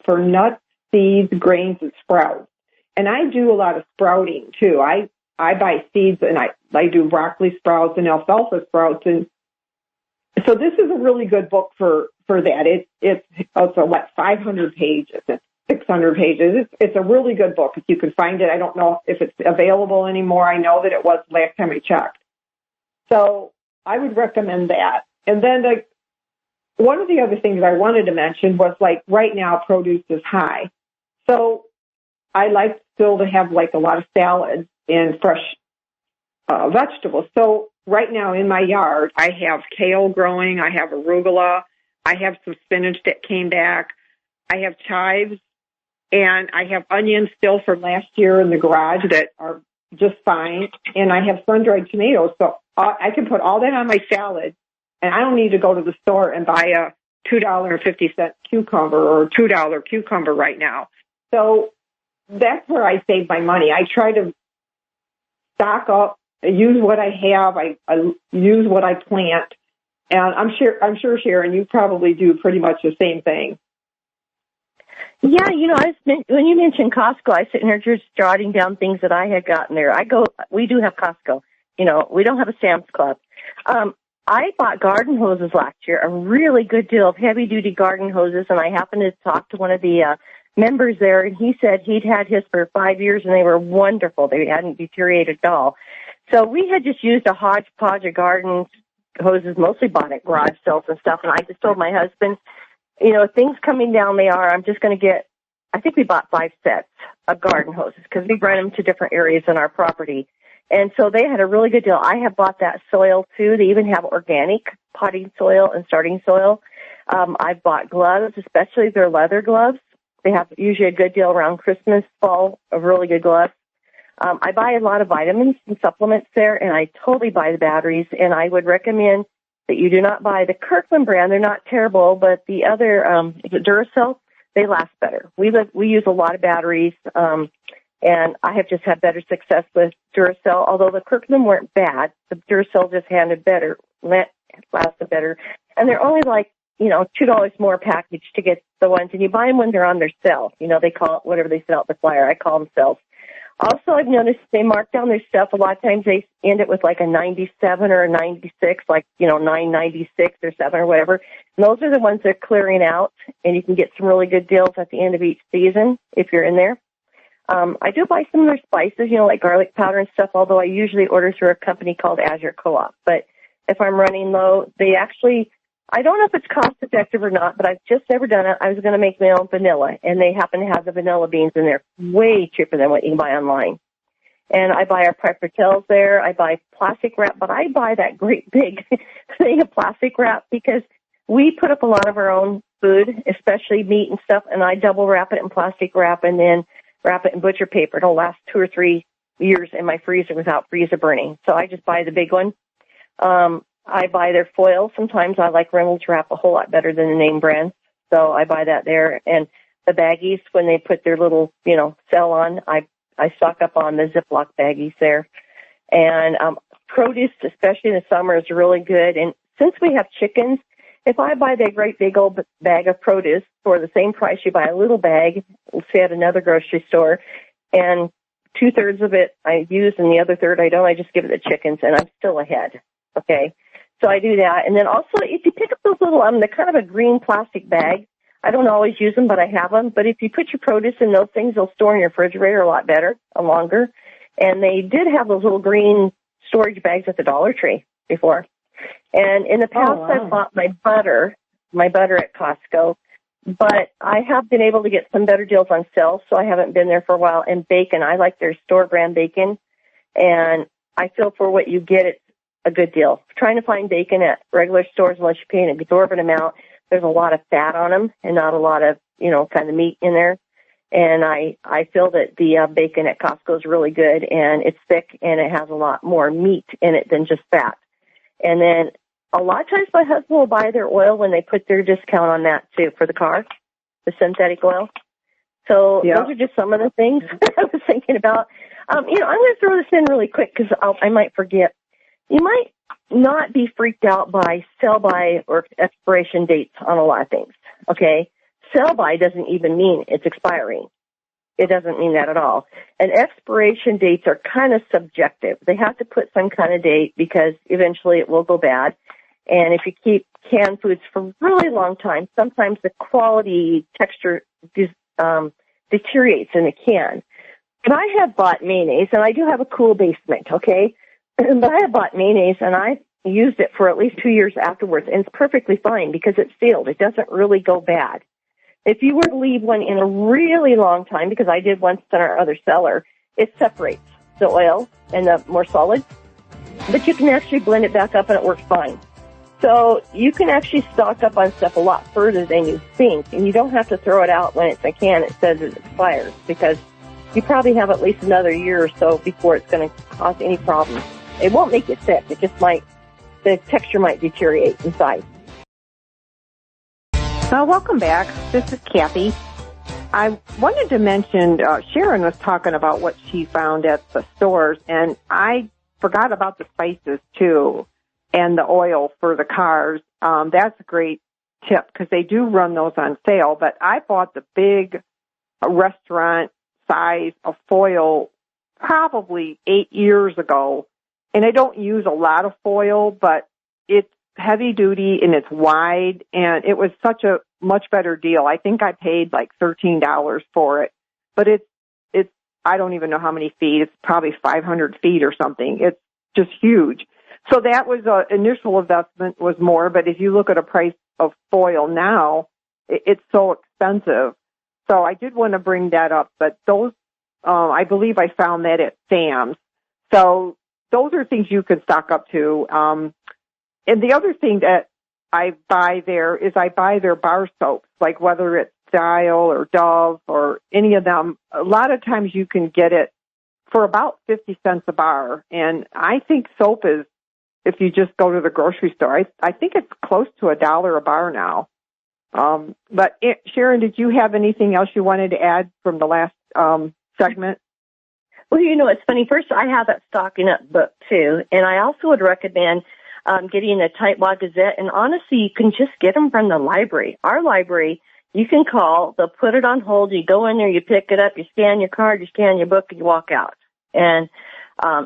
S3: for nuts, seeds, grains, and sprouts. And I do a lot of sprouting, too. I buy seeds, and I do broccoli sprouts and alfalfa sprouts. And so this is a really good book for that. It's like 500 pages. It's 600 pages. It's a really good book if you can find it. I don't know if it's available anymore. I know that it was last time I checked. So I would recommend that. And then one of the other things I wanted to mention was, like, right now produce is high. So I like still to have, like, a lot of salads and fresh vegetables. So right now in my yard, I have kale growing. I have arugula. I have some spinach that came back. I have chives. And I have onions still from last year in the garage that are just fine. And I have sun-dried tomatoes. So I can put all that on my salad, and I don't need to go to the store and buy a $2.50 cucumber or $2 cucumber right now. So that's where I save my money. I try to stock up, use what I have, I use what I plant. And I'm sure, Sharon, you probably do pretty much the same thing.
S4: Yeah, when you mentioned Costco, I was sitting here just jotting down things that I had gotten there. We do have Costco. We don't have a Sam's Club. I bought garden hoses last year, a really good deal of heavy-duty garden hoses, and I happened to talk to one of the members there, and he said he'd had his for 5 years, and they were wonderful. They hadn't deteriorated at all. So we had just used a hodgepodge of garden hoses, mostly bought at garage sales and stuff, and I just told my husband, things coming down they are, I'm just going to get, I think we bought 5 sets of garden hoses because we rent them to different areas in our property. And so they had a really good deal. I have bought that soil, too. They even have organic potting soil and starting soil. I've bought gloves, especially their leather gloves. They have usually a good deal around Christmas, fall, of really good gloves. I buy a lot of vitamins and supplements there, and I totally buy the batteries. And I would recommend that you do not buy the Kirkland brand. They're not terrible, but the other, Duracell, they last better. We use a lot of batteries, and I have just had better success with Duracell. Although the Kirkland weren't bad, the Duracell just lasted better. And they're only like, $2 more package to get the ones, and you buy them when they're on their sale. They call it whatever they sell at the flyer. I call them sales. Also, I've noticed they mark down their stuff. A lot of times they end it with like a 97 or a 96, like, 996 or 7 or whatever. And those are the ones they're clearing out, and you can get some really good deals at the end of each season if you're in there. I do buy some of their spices, like garlic powder and stuff, although I usually order through a company called Azure Co-op. But if I'm running low, I don't know if it's cost effective or not, but I've just never done it. I was going to make my own vanilla, and they happen to have the vanilla beans in there way cheaper than what you can buy online. And I buy our Prepper Tails there. I buy plastic wrap, but I buy that great big thing of plastic wrap because we put up a lot of our own food, especially meat and stuff, and I double wrap it in plastic wrap and then wrap it in butcher paper. It'll last 2 or 3 years in my freezer without freezer burning. So I just buy the big one. I buy their foil. Sometimes I like Reynolds Wrap a whole lot better than the name brand. So I buy that there. And the baggies, when they put their little, sell on, I stock up on the Ziploc baggies there. And produce, especially in the summer, is really good. And since we have chickens, if I buy that great big old bag of produce for the same price you buy a little bag, say at another grocery store, and 2/3 of it I use and the other third I don't, I just give it to chickens, and I'm still ahead. Okay? So I do that. And then also, if you pick up those little, they're kind of a green plastic bag. I don't always use them, but I have them. But if you put your produce in those things, they'll store in your refrigerator a lot better and longer. And they did have those little green storage bags at the Dollar Tree before. And in the past, I've bought my butter at Costco. But I have been able to get some better deals on sale, so I haven't been there for a while. And bacon, I like their store brand bacon. And I feel for what you get, it's a good deal. Trying to find bacon at regular stores, unless you pay an exorbitant amount, there's a lot of fat on them and not a lot of, kind of meat in there. And I feel that the bacon at Costco is really good, and it's thick, and it has a lot more meat in it than just fat. And then a lot of times my husband will buy their oil when they put their discount on that, too, for the car, the synthetic oil. So those are just some of the things I was thinking about. I'm going to throw this in really quick because I might forget. You might not be freaked out by sell-by or expiration dates on a lot of things, okay? Sell-by doesn't even mean it's expiring. It doesn't mean that at all. And expiration dates are kind of subjective. They have to put some kind of date because eventually it will go bad. And if you keep canned foods for a really long time, sometimes the quality, texture deteriorates in the can. And I have bought mayonnaise, and I do have a cool basement, okay? But I have bought mayonnaise, and I used it for at least 2 years afterwards, and it's perfectly fine because it's sealed. It doesn't really go bad. If you were to leave one in a really long time, because I did once in our other cellar, it separates the oil and the more solid. But you can actually blend it back up, and it works fine. So you can actually stock up on stuff a lot further than you think, and you don't have to throw it out when it's a can. It says it expires because you probably have at least another year or so before it's going to cause any problems. It won't make you sick. It just might, the texture might deteriorate inside.
S3: Welcome back. This is Cathy. I wanted to mention, Sharon was talking about what she found at the stores, and I forgot about the spices, too, and the oil for the cars. That's a great tip because they do run those on sale, but I bought the big restaurant size of foil probably 8 years ago, and I don't use a lot of foil, but it's heavy duty and it's wide, and it was such a much better deal. I think I paid like $13 for it, but it's I don't even know how many feet. It's probably 500 feet or something. It's just huge. So that was initial investment was more, but if you look at a price of foil now, it's so expensive. So I did want to bring that up, but those, I believe I found that at Sam's. So those are things you could stock up to. And the other thing that I buy there is I buy their bar soaps, like whether it's Dial or Dove or any of them. A lot of times you can get it for about 50 cents a bar. And I think soap is, if you just go to the grocery store, I think it's close to $1 a bar now. But Sharon, did you have anything else you wanted to add from the last segment?
S4: Well, it's funny. First, I have that Stocking Up book, too. And I also would recommend getting a Tightwad Gazette. And honestly, you can just get them from the library. Our library, you can call. They'll put it on hold. You go in there, you pick it up, you scan your card, you scan your book, and you walk out. And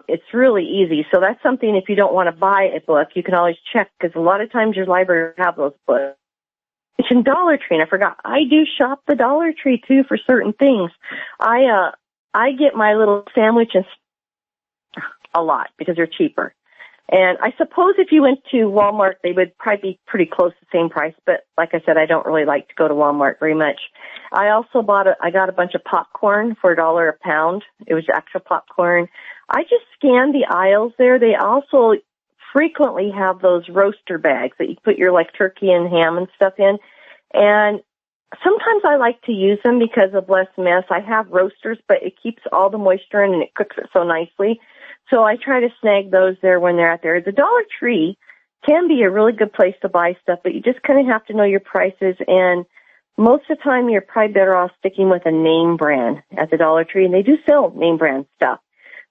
S4: it's really easy. So that's something, if you don't want to buy a book, you can always check, because a lot of times your library will have those books. Mentioned Dollar Tree, and I forgot. I do shop the Dollar Tree, too, for certain things. I get my little sandwiches a lot because they're cheaper. And I suppose if you went to Walmart, they would probably be pretty close to the same price. But like I said, I don't really like to go to Walmart very much. I also I got a bunch of popcorn for $1 a pound. It was actual popcorn. I just scanned the aisles there. They also frequently have those roaster bags that you put your like turkey and ham and stuff in. And sometimes I like to use them because of less mess. I have roasters, but it keeps all the moisture in and it cooks it so nicely. So I try to snag those there when they're out there. The Dollar Tree can be a really good place to buy stuff, but you just kind of have to know your prices. And most of the time, you're probably better off sticking with a name brand at the Dollar Tree. And they do sell name brand stuff.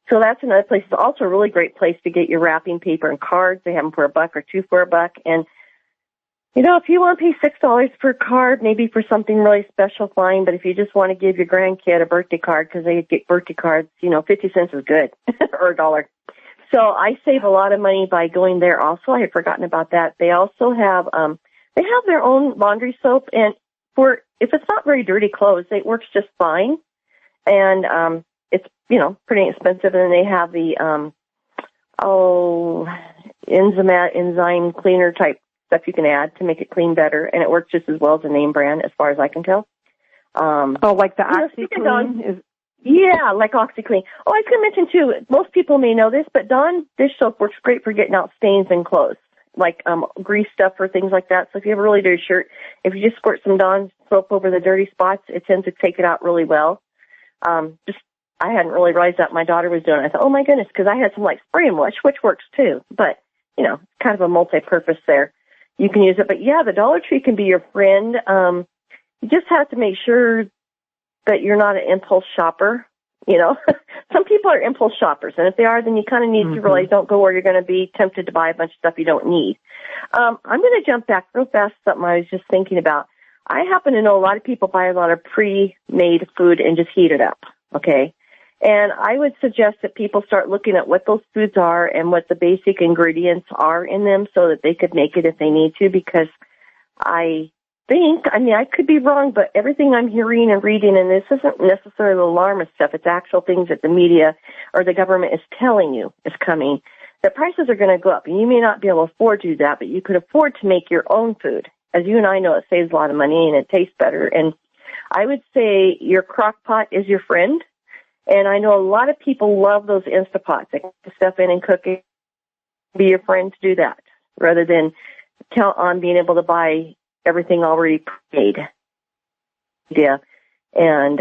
S4: So that's another place. It's also a really great place to get your wrapping paper and cards. They have them for $1 or $2 for $1. And if you want to pay $6 per card, maybe for something really special, fine. But if you just want to give your grandkid a birthday card, because they get birthday cards, 50 cents is good, or $1. So I save a lot of money by going there also. I had forgotten about that. They also have, they have their own laundry soap. And if it's not very dirty clothes, it works just fine. And, it's, pretty expensive. And then they have the, enzyme cleaner type stuff you can add to make it clean better, and it works just as well as a name brand, as far as I can tell.
S3: Like the OxyClean?
S4: Yeah, like OxyClean. Oh, I was going to mention, too, most people may know this, but Dawn dish soap works great for getting out stains in clothes. like grease stuff or things like that. So if you have a really dirty shirt, if you just squirt some Dawn soap over the dirty spots, it tends to take it out really well. I hadn't really realized that my daughter was doing it. I thought, oh my goodness, because I had some like spray and wash, which works too. But, you know, kind of a multi-purpose there. You can use it. But yeah, the Dollar Tree can be your friend. You just have to make sure that you're not an impulse shopper. You know, some people are impulse shoppers, and if they are, then you kind of need to realize don't go where you're going to be tempted to buy a bunch of stuff you don't need. I'm going to jump back real fast to something I was just thinking about. I happen to know a lot of people buy a lot of pre-made food and just heat it up, okay? And I would suggest that people start looking at what those foods are and what the basic ingredients are in them so that they could make it if they need to, because I could be wrong, but everything I'm hearing and reading, and this isn't necessarily alarmist stuff, it's actual things that the media or the government is telling you is coming, that prices are going to go up. And you may not be able to afford to do that, but you could afford to make your own food. As you and I know, it saves a lot of money and it tastes better. And I would say your crock pot is your friend. And I know a lot of people love those Instapots. They put stuff in and cook it. Be your friend to do that rather than count on being able to buy everything already made. Yeah. And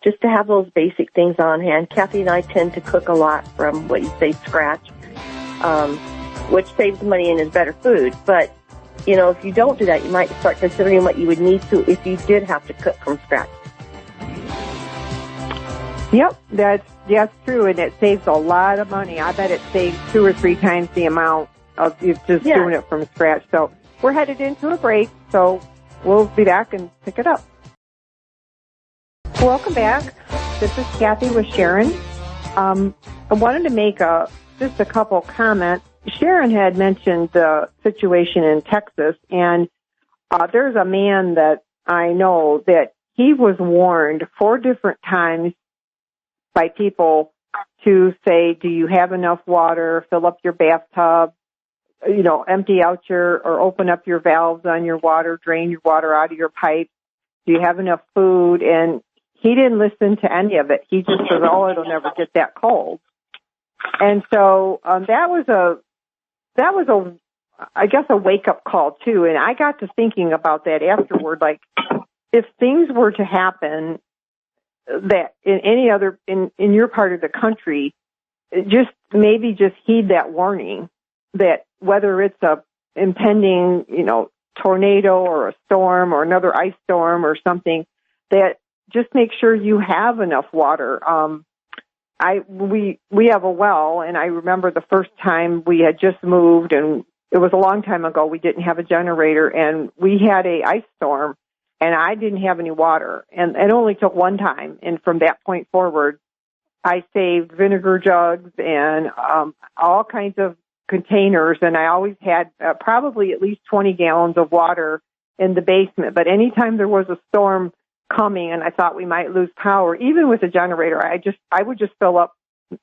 S4: just to have those basic things on hand. Cathy and I tend to cook a lot from what you say scratch, which saves money and is better food. But, you know, if you don't do that, you might start considering what you would need to if you did have to cook from scratch.
S3: Yep, that's true, and it saves a lot of money. I bet it saves 2 or 3 times the amount of just doing it from scratch. So we're headed into a break, so we'll be back and pick it up. Welcome back. This is Cathy with Sharon. I wanted to make just a couple comments. Sharon had mentioned the situation in Texas, and there's a man that I know that he was warned 4 different times by people to say, do you have enough water? Fill up your bathtub, you know, empty out or open up your valves on your water, drain your water out of your pipe. Do you have enough food? And he didn't listen to any of it. He just said, oh, it'll never get that cold. And so that was I guess a wake up call too. And I got to thinking about that afterward. Like, if things were to happen that in any other, in your part of the country, just heed that warning that whether it's a impending, you know, tornado or a storm or another ice storm or something, that just make sure you have enough water. We have a well, and I remember the first time we had just moved, and it was a long time ago. We didn't have a generator, and we had a ice storm, and I didn't have any water, and it only took one time. And from that point forward, I saved vinegar jugs and all kinds of containers, and I always had probably at least 20 gallons of water in the basement. But anytime there was a storm coming and I thought we might lose power, even with a generator, I would just fill up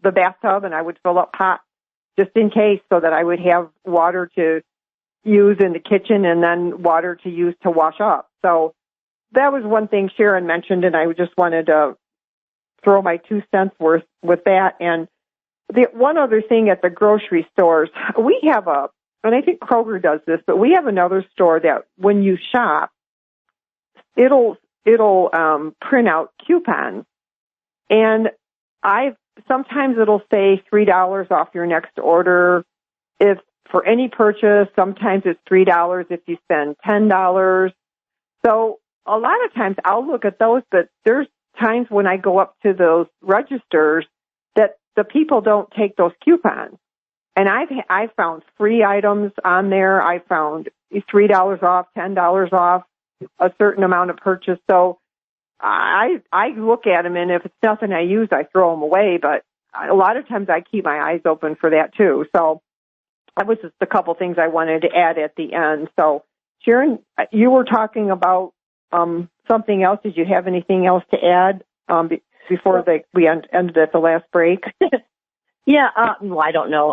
S3: the bathtub and I would fill up pots just in case, so that I would have water to use in the kitchen and then water to use to wash up. So that was one thing Sharon mentioned, and I just wanted to throw my 2 cents worth with that. And the one other thing at the grocery stores, we have and I think Kroger does this, but we have another store that when you shop, it'll print out coupons, and sometimes it'll say $3 off your next order if for any purchase. Sometimes it's $3 if you spend $10. So a lot of times I'll look at those, but there's times when I go up to those registers that the people don't take those coupons. And I've found free items on there. I found $3 off, $10 off a certain amount of purchase. So I look at them, and if it's nothing I use, I throw them away. But a lot of times I keep my eyes open for that too. So that was just a couple things I wanted to add at the end. So Sharon, you were talking about something else. Did you have anything else to add before we ended at the last break?
S4: Yeah, well, I don't know.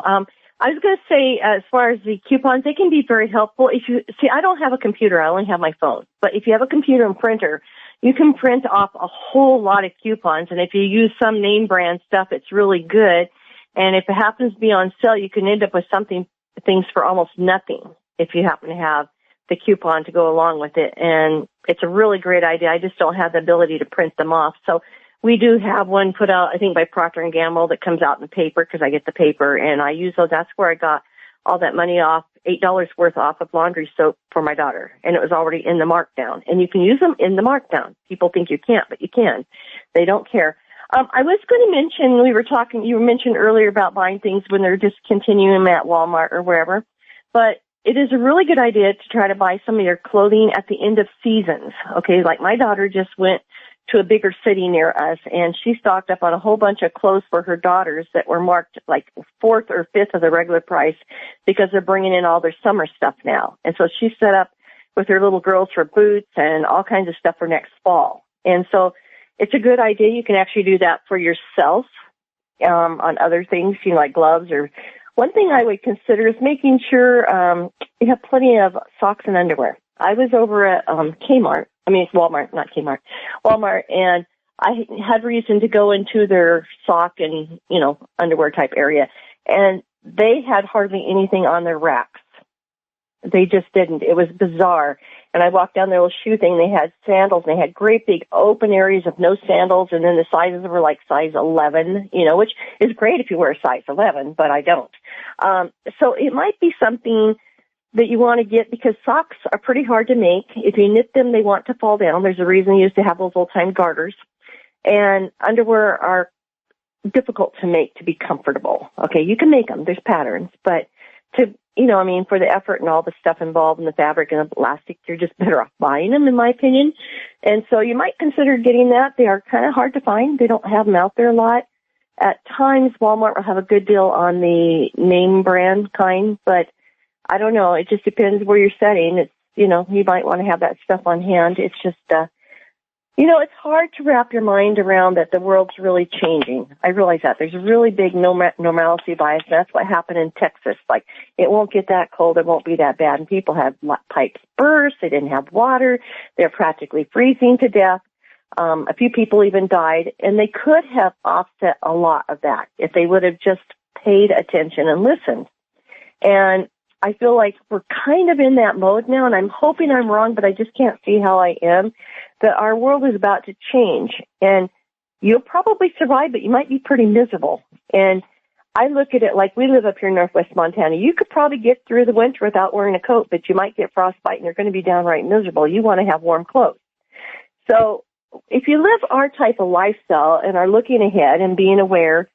S4: I was going to say, as far as the coupons, they can be very helpful. I don't have a computer. I only have my phone. But if you have a computer and printer, you can print off a whole lot of coupons. And if you use some name brand stuff, it's really good. And if it happens to be on sale, you can end up with something things for almost nothing if you happen to have the coupon to go along with it. And it's a really great idea. I just don't have the ability to print them off. So we do have one put out, I think, by Procter & Gamble that comes out in the paper because I get the paper, and I use those. That's where I got all that money off, $8 worth off of laundry soap for my daughter, and it was already in the markdown. And you can use them in the markdown. People think you can't, but you can. They don't care. I was going to mention, you mentioned earlier about buying things when they're discontinuing them at Walmart or wherever, but it is a really good idea to try to buy some of your clothing at the end of seasons. Okay, like my daughter just went to a bigger city near us, and she stocked up on a whole bunch of clothes for her daughters that were marked like 4th or 5th of the regular price because they're bringing in all their summer stuff now. And so she set up with her little girls for boots and all kinds of stuff for next fall. And so it's a good idea. You can actually do that for yourself on other things, like gloves. Or one thing I would consider is making sure you have plenty of socks and underwear. I was over at Walmart, and I had reason to go into their sock and, underwear type area, and they had hardly anything on their racks. They just didn't. It was bizarre. And I walked down their little shoe thing. They had sandals, and they had great big open areas of no sandals, and then the sizes were like size 11, which is great if you wear a size 11, but I don't. So it might be something that you want to get, because socks are pretty hard to make. If you knit them, they want to fall down. There's a reason you used to have those old-time garters. And underwear are difficult to make to be comfortable. Okay, you can make them. There's patterns. But for the effort and all the stuff involved in the fabric and the elastic, you're just better off buying them, in my opinion. And so you might consider getting that. They are kind of hard to find. They don't have them out there a lot. At times, Walmart will have a good deal on the name brand kind, but I don't know. It just depends where you're setting. It's, you might want to have that stuff on hand. It's just, it's hard to wrap your mind around that the world's really changing. I realize that. There's a really big normalcy bias. And that's what happened in Texas. Like, it won't get that cold. It won't be that bad. And people had pipes burst. They didn't have water. They're practically freezing to death. A few people even died. And they could have offset a lot of that if they would have just paid attention and listened. And I feel like we're kind of in that mode now, and I'm hoping I'm wrong, but I just can't see how I am, that our world is about to change. And you'll probably survive, but you might be pretty miserable. And I look at it like we live up here in northwest Montana. You could probably get through the winter without wearing a coat, but you might get frostbite, and you're going to be downright miserable. You want to have warm clothes. So if you live our type of lifestyle and are looking ahead and being aware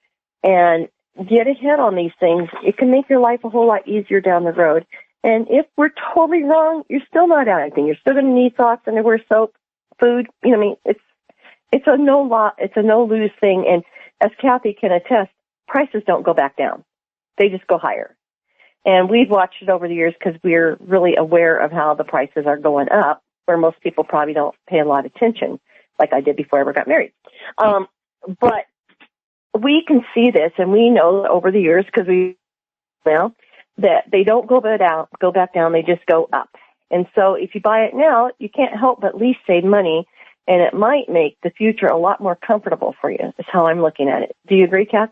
S4: and get ahead on these things, it can make your life a whole lot easier down the road. And if we're totally wrong, you're still not out anything. You're still going to need socks, underwear, soap, food. It's a no lose thing. And as Cathy can attest, prices don't go back down. They just go higher. And we've watched it over the years because we're really aware of how the prices are going up, where most people probably don't pay a lot of attention, like I did before I ever got married. But we can see this, and we know over the years, because that they don't go back down, they just go up. And so if you buy it now, you can't help but at least save money, and it might make the future a lot more comfortable for you, is how I'm looking at it. Do you agree, Kath?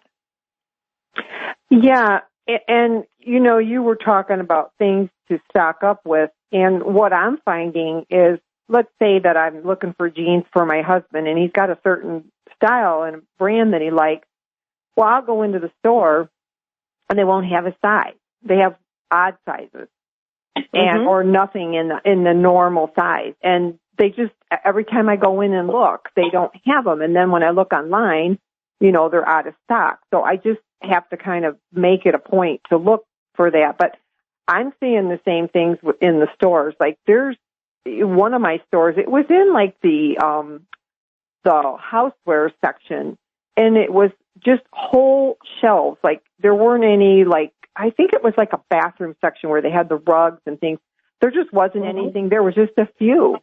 S3: Yeah, and, you were talking about things to stock up with, and what I'm finding is, let's say that I'm looking for jeans for my husband, and he's got a certain style and brand that he likes. Well, I'll go into the store, and they won't have a size. They have odd sizes, and or nothing in the normal size. And they just, every time I go in and look, they don't have them. And then when I look online, they're out of stock. So I just have to kind of make it a point to look for that. But I'm seeing the same things in the stores. Like, there's one of my stores, it was in like the houseware section, and it was just whole shelves. Like, there weren't any, like, I think it was like a bathroom section where they had the rugs and things. There just wasn't anything. There was just a few.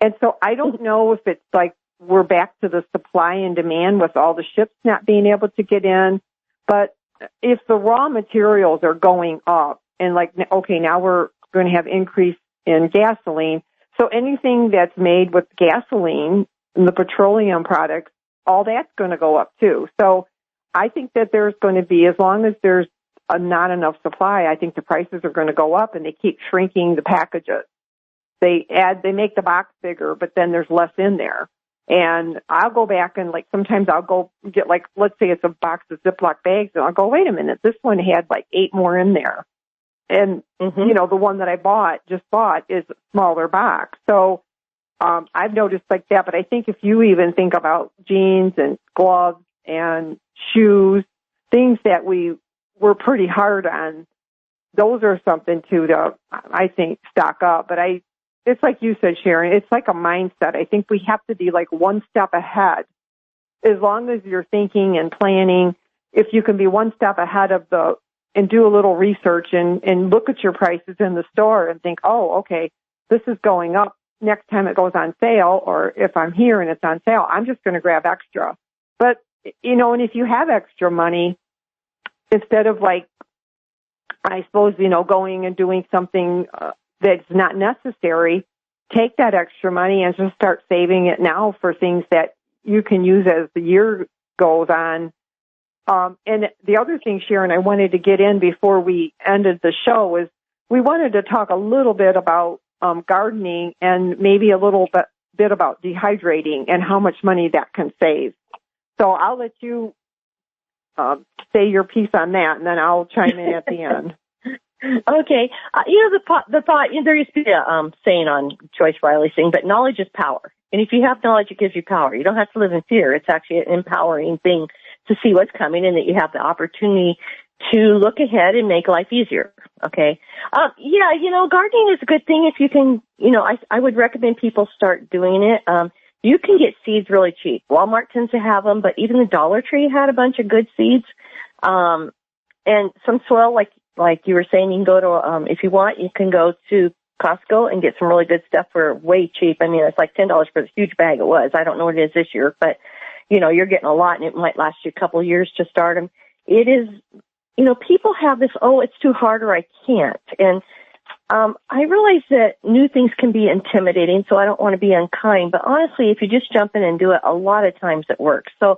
S3: And so I don't know if it's like we're back to the supply and demand with all the ships not being able to get in. But if the raw materials are going up, and like, okay, now we're going to have increase in gasoline. So anything that's made with gasoline and the petroleum products, all that's going to go up too. So I think that there's going to be, as long as there's not enough supply, I think the prices are going to go up, and they keep shrinking the packages. They make the box bigger, but then there's less in there. And I'll go back and, like, sometimes I'll go get, like, let's say it's a box of Ziploc bags, and I'll go, wait a minute, this one had like 8 more in there. And, you know, the one that I just bought is a smaller box. So I've noticed like that, but I think if you even think about jeans and gloves and shoes, things that we were pretty hard on, those are something to I think, stock up. But it's like you said, Sharon, it's like a mindset. I think we have to be like one step ahead. As long as you're thinking and planning, if you can be one step ahead of and do a little research and look at your prices in the store and think, oh, okay, this is going up next time it goes on sale, or if I'm here and it's on sale, I'm just going to grab extra. But, you know, and if you have extra money, instead of like, I suppose, you know, going and doing something that's not necessary, take that extra money and just start saving it now for things that you can use as the year goes on. And the other thing, Sharon, I wanted to get in before we ended the show is we wanted to talk a little bit about gardening and maybe a little bit about dehydrating and how much money that can save. So I'll let you say your piece on that, and then I'll chime in at the end.
S4: Okay. You know, the thought, you know, there used to be a saying on Joyce Riley's thing, but knowledge is power. And if you have knowledge, it gives you power. You don't have to live in fear. It's actually an empowering thing to see what's coming and that you have the opportunity to look ahead and make life easier. Okay. Yeah, you know, gardening is a good thing if you can, you know, I would recommend people start doing it. You can get seeds really cheap. Walmart tends to have them, but even the Dollar Tree had a bunch of good seeds. And some soil, like you were saying, you can go to, if you want, you can go to Costco and get some really good stuff for way cheap. I mean, it's like $10 for the huge bag it was. I don't know what it is this year, but, you know, you're getting a lot and it might last you a couple of years to start them. It is, you know, people have this, oh, it's too hard or I can't. And I realize that new things can be intimidating, so I don't want to be unkind. But honestly, if you just jump in and do it, a lot of times it works. So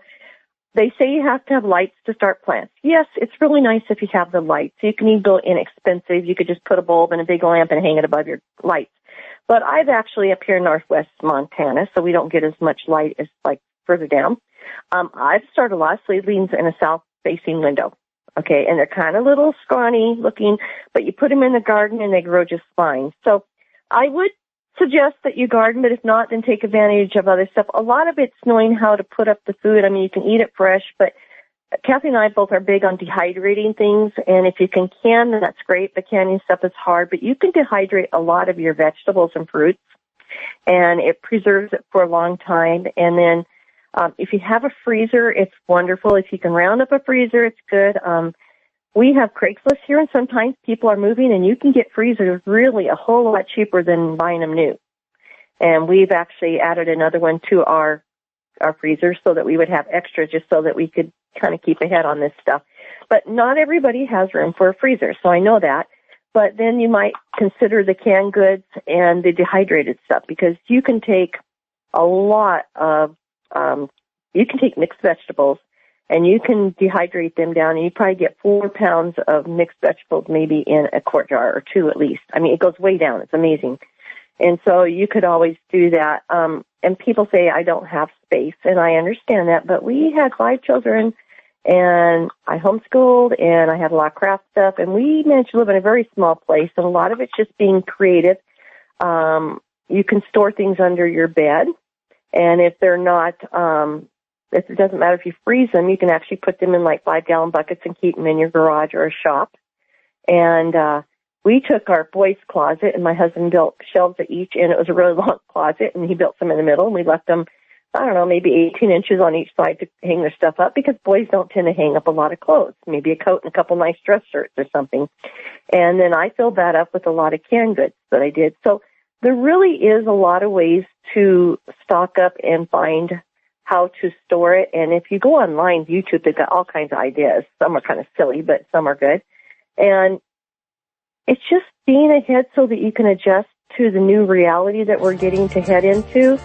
S4: they say you have to have lights to start plants. Yes, it's really nice if you have the lights. You can even go inexpensive. You could just put a bulb in a big lamp and hang it above your lights. But I've actually up here in northwest Montana, so we don't get as much light as like further down. I've started a lot of seedlings in a south-facing window. Okay, and they're kind of little scrawny looking, but you put them in the garden and they grow just fine. So I would suggest that you garden, but if not, then take advantage of other stuff. A lot of it's knowing how to put up the food. I mean, you can eat it fresh, but Cathy and I both are big on dehydrating things, and if you can can, then that's great. But canning stuff is hard, but you can dehydrate a lot of your vegetables and fruits, and it preserves it for a long time. And then if you have a freezer, it's wonderful. If you can round up a freezer, it's good. We have Craigslist here, and sometimes people are moving, and you can get freezers really a whole lot cheaper than buying them new. And we've actually added another one to our freezer so that we would have extra just so that we could kind of keep ahead on this stuff. But not everybody has room for a freezer, so I know that. But then you might consider the canned goods and the dehydrated stuff, because you can take a lot of you can take mixed vegetables and you can dehydrate them down, and you probably get 4 pounds of mixed vegetables maybe in a quart jar, or 2 at least. I mean, it goes way down. It's amazing. And so you could always do that. And people say, I don't have space, and I understand that, but we had 5 children, and I homeschooled, and I had a lot of craft stuff, and we managed to live in a very small place, and a lot of it's just being creative. You can store things under your bed, and if they're not, it doesn't matter if you freeze them, you can actually put them in like 5-gallon buckets and keep them in your garage or a shop. And we took our boys' closet, and my husband built shelves at each, and it was a really long closet, and he built some in the middle, and we left them, I don't know, maybe 18 inches on each side to hang their stuff up, because boys don't tend to hang up a lot of clothes, maybe a coat and a couple nice dress shirts or something. And then I filled that up with a lot of canned goods that I did. So there really is a lot of ways to stock up and find how to store it. And if you go online, YouTube, they've got all kinds of ideas. Some are kind of silly, but some are good. And it's just being ahead so that you can adjust to the new reality that we're getting to head into.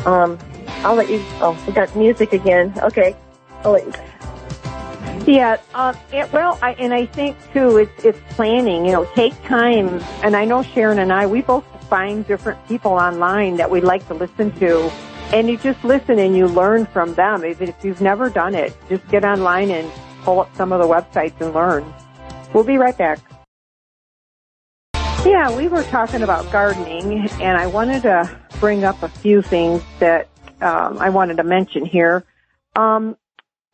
S4: I'll let you, we got music again. Okay. I'll let you.
S3: Yeah, I think too, it's planning. Take time. And I know Sharon and I, we both find different people online that we like to listen to, and you just listen and you learn from them. Even if you've never done it, just get online and pull up some of the websites and learn. We'll be right back. Yeah, we were talking about gardening, and I wanted to bring up a few things that I wanted to mention here.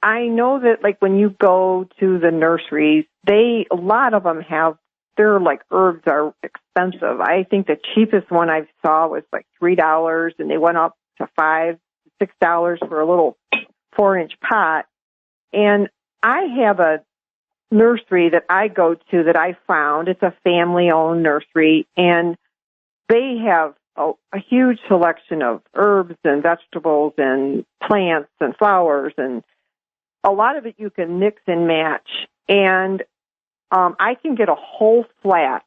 S3: I know that, like, when you go to the nurseries, a lot of them their, like, herbs are expensive. I think the cheapest one I saw was, like, $3, and they went up to $5, $6 for a little 4-inch pot. And I have a nursery that I go to that I found. It's a family-owned nursery, and they have a huge selection of herbs and vegetables and plants and flowers, and a lot of it you can mix and match. And I can get a whole flat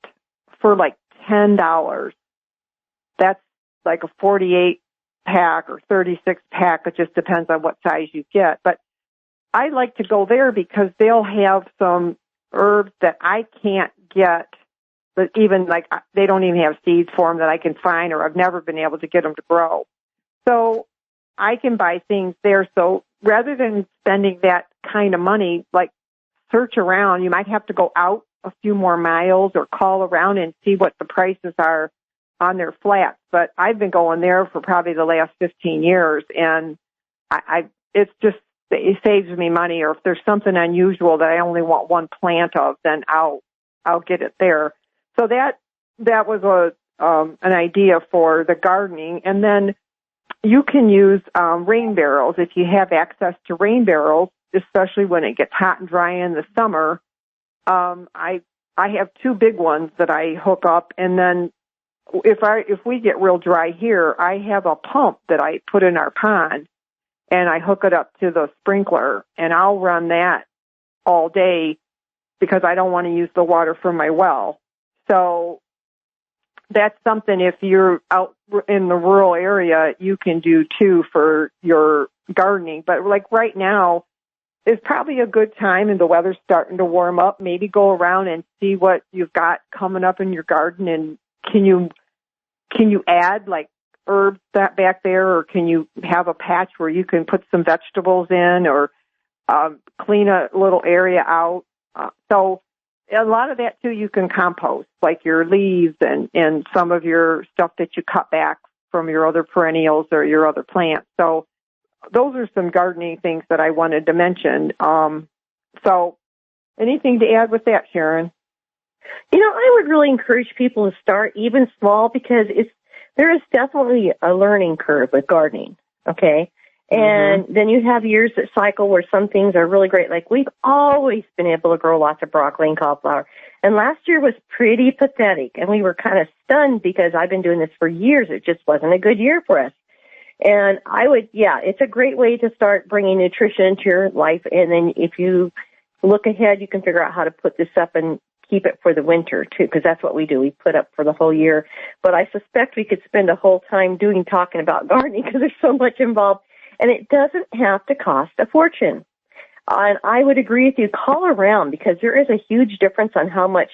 S3: for like $10. That's like a 48-pack or 36-pack. It just depends on what size you get. But I like to go there because they'll have some herbs that I can't get, but even like they don't even have seeds for them that I can find, or I've never been able to get them to grow. So I can buy things there. So rather than spending that kind of money, like, search around, you might have to go out a few more miles or call around and see what the prices are on their flats. But I've been going there for probably the last 15 years, and it saves me money. Or if there's something unusual that I only want one plant of, then I'll get it there. So that was an idea for the gardening. And then you can use rain barrels if you have access to rain barrels, especially when it gets hot and dry in the summer. I have 2 big ones that I hook up, and then if we get real dry here, I have a pump that I put in our pond, and I hook it up to the sprinkler, and I'll run that all day because I don't want to use the water from my well. So that's something, if you're out in the rural area, you can do too for your gardening. But like right now is probably a good time, and the weather's starting to warm up. Maybe go around and see what you've got coming up in your garden, and can you add like herbs that back there, or can you have a patch where you can put some vegetables in, or clean a little area out? So a lot of that too you can compost, like your leaves and some of your stuff that you cut back from your other perennials or your other plants. So those are some gardening things that I wanted to mention. So anything to add with that, Sharon?
S4: I would really encourage people to start even small, because there is definitely a learning curve with gardening, okay? And then you have years that cycle where some things are really great. Like, we've always been able to grow lots of broccoli and cauliflower. And last year was pretty pathetic, and we were kind of stunned because I've been doing this for years. It just wasn't a good year for us. And it's a great way to start bringing nutrition into your life. And then if you look ahead, you can figure out how to put this up and keep it for the winter too, because that's what we do. We put up for the whole year. But I suspect we could spend a whole time talking about gardening because there's so much involved. And it doesn't have to cost a fortune. And I would agree with you. Call around, because there is a huge difference on how much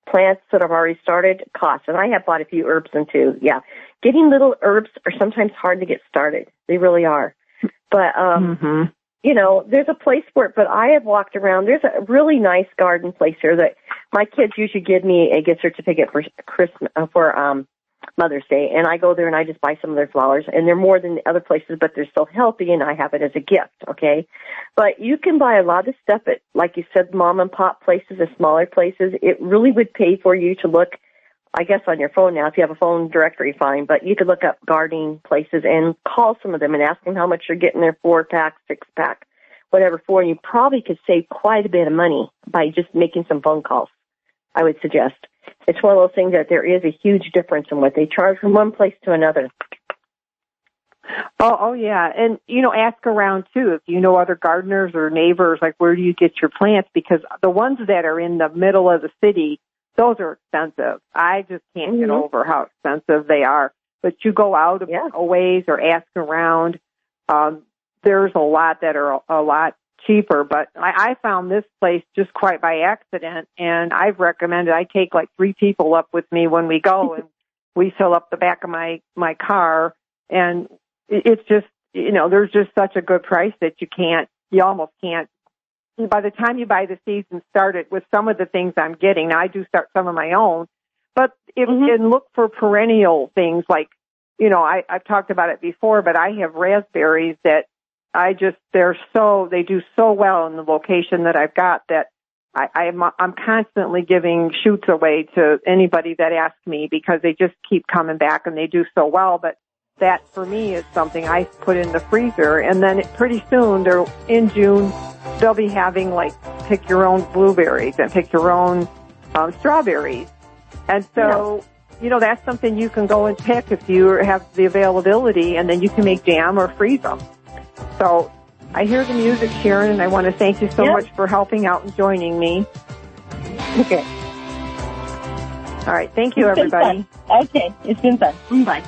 S4: plants that have already started cost. And I have bought a few herbs too. Yeah. Getting little herbs are sometimes hard to get started. They really are. But, there's a place for it. But I have walked around. There's a really nice garden place here that my kids usually give me a gift certificate for Christmas, for Mother's Day, and I go there and I just buy some of their flowers, and they're more than the other places, but they're still healthy, and I have it as a gift, okay? But you can buy a lot of stuff at, like you said, mom and pop places, the smaller places. It really would pay for you to look, I guess, on your phone now. If you have a phone directory, fine, but you could look up gardening places and call some of them and ask them how much you're getting their 4-pack, 6-pack, whatever for, and you probably could save quite a bit of money by just making some phone calls, I would suggest. It's one of those things that there is a huge difference in what they charge from one place to another.
S3: Oh, yeah. And, ask around, too, if you know other gardeners or neighbors, like, where do you get your plants? Because the ones that are in the middle of the city, those are expensive. I just can't get over how expensive they are. But you go out a ways or ask around. There's a lot that are a lot cheaper. But I found this place just quite by accident, and I've recommended I take like 3 people up with me when we go, and we fill up the back of my car, and it's just, there's just such a good price that you almost can't. By the time you buy the seeds and start it with some of the things I'm getting, now I do start some of my own, but and look for perennial things like, I've talked about it before, but I have raspberries that they do so well in the location that I've got that I'm constantly giving shoots away to anybody that asks me because they just keep coming back and they do so well. But that for me is something I put in the freezer, and then pretty soon in June they'll be having like pick your own blueberries and pick your own strawberries, and so. That's something you can go and pick if you have the availability, and then you can make jam or freeze them. So I hear the music, Sharon, and I want to thank you so much for helping out and joining me.
S4: Okay.
S3: All right. Thank you, everybody.
S4: Okay. It's been fun. Bye.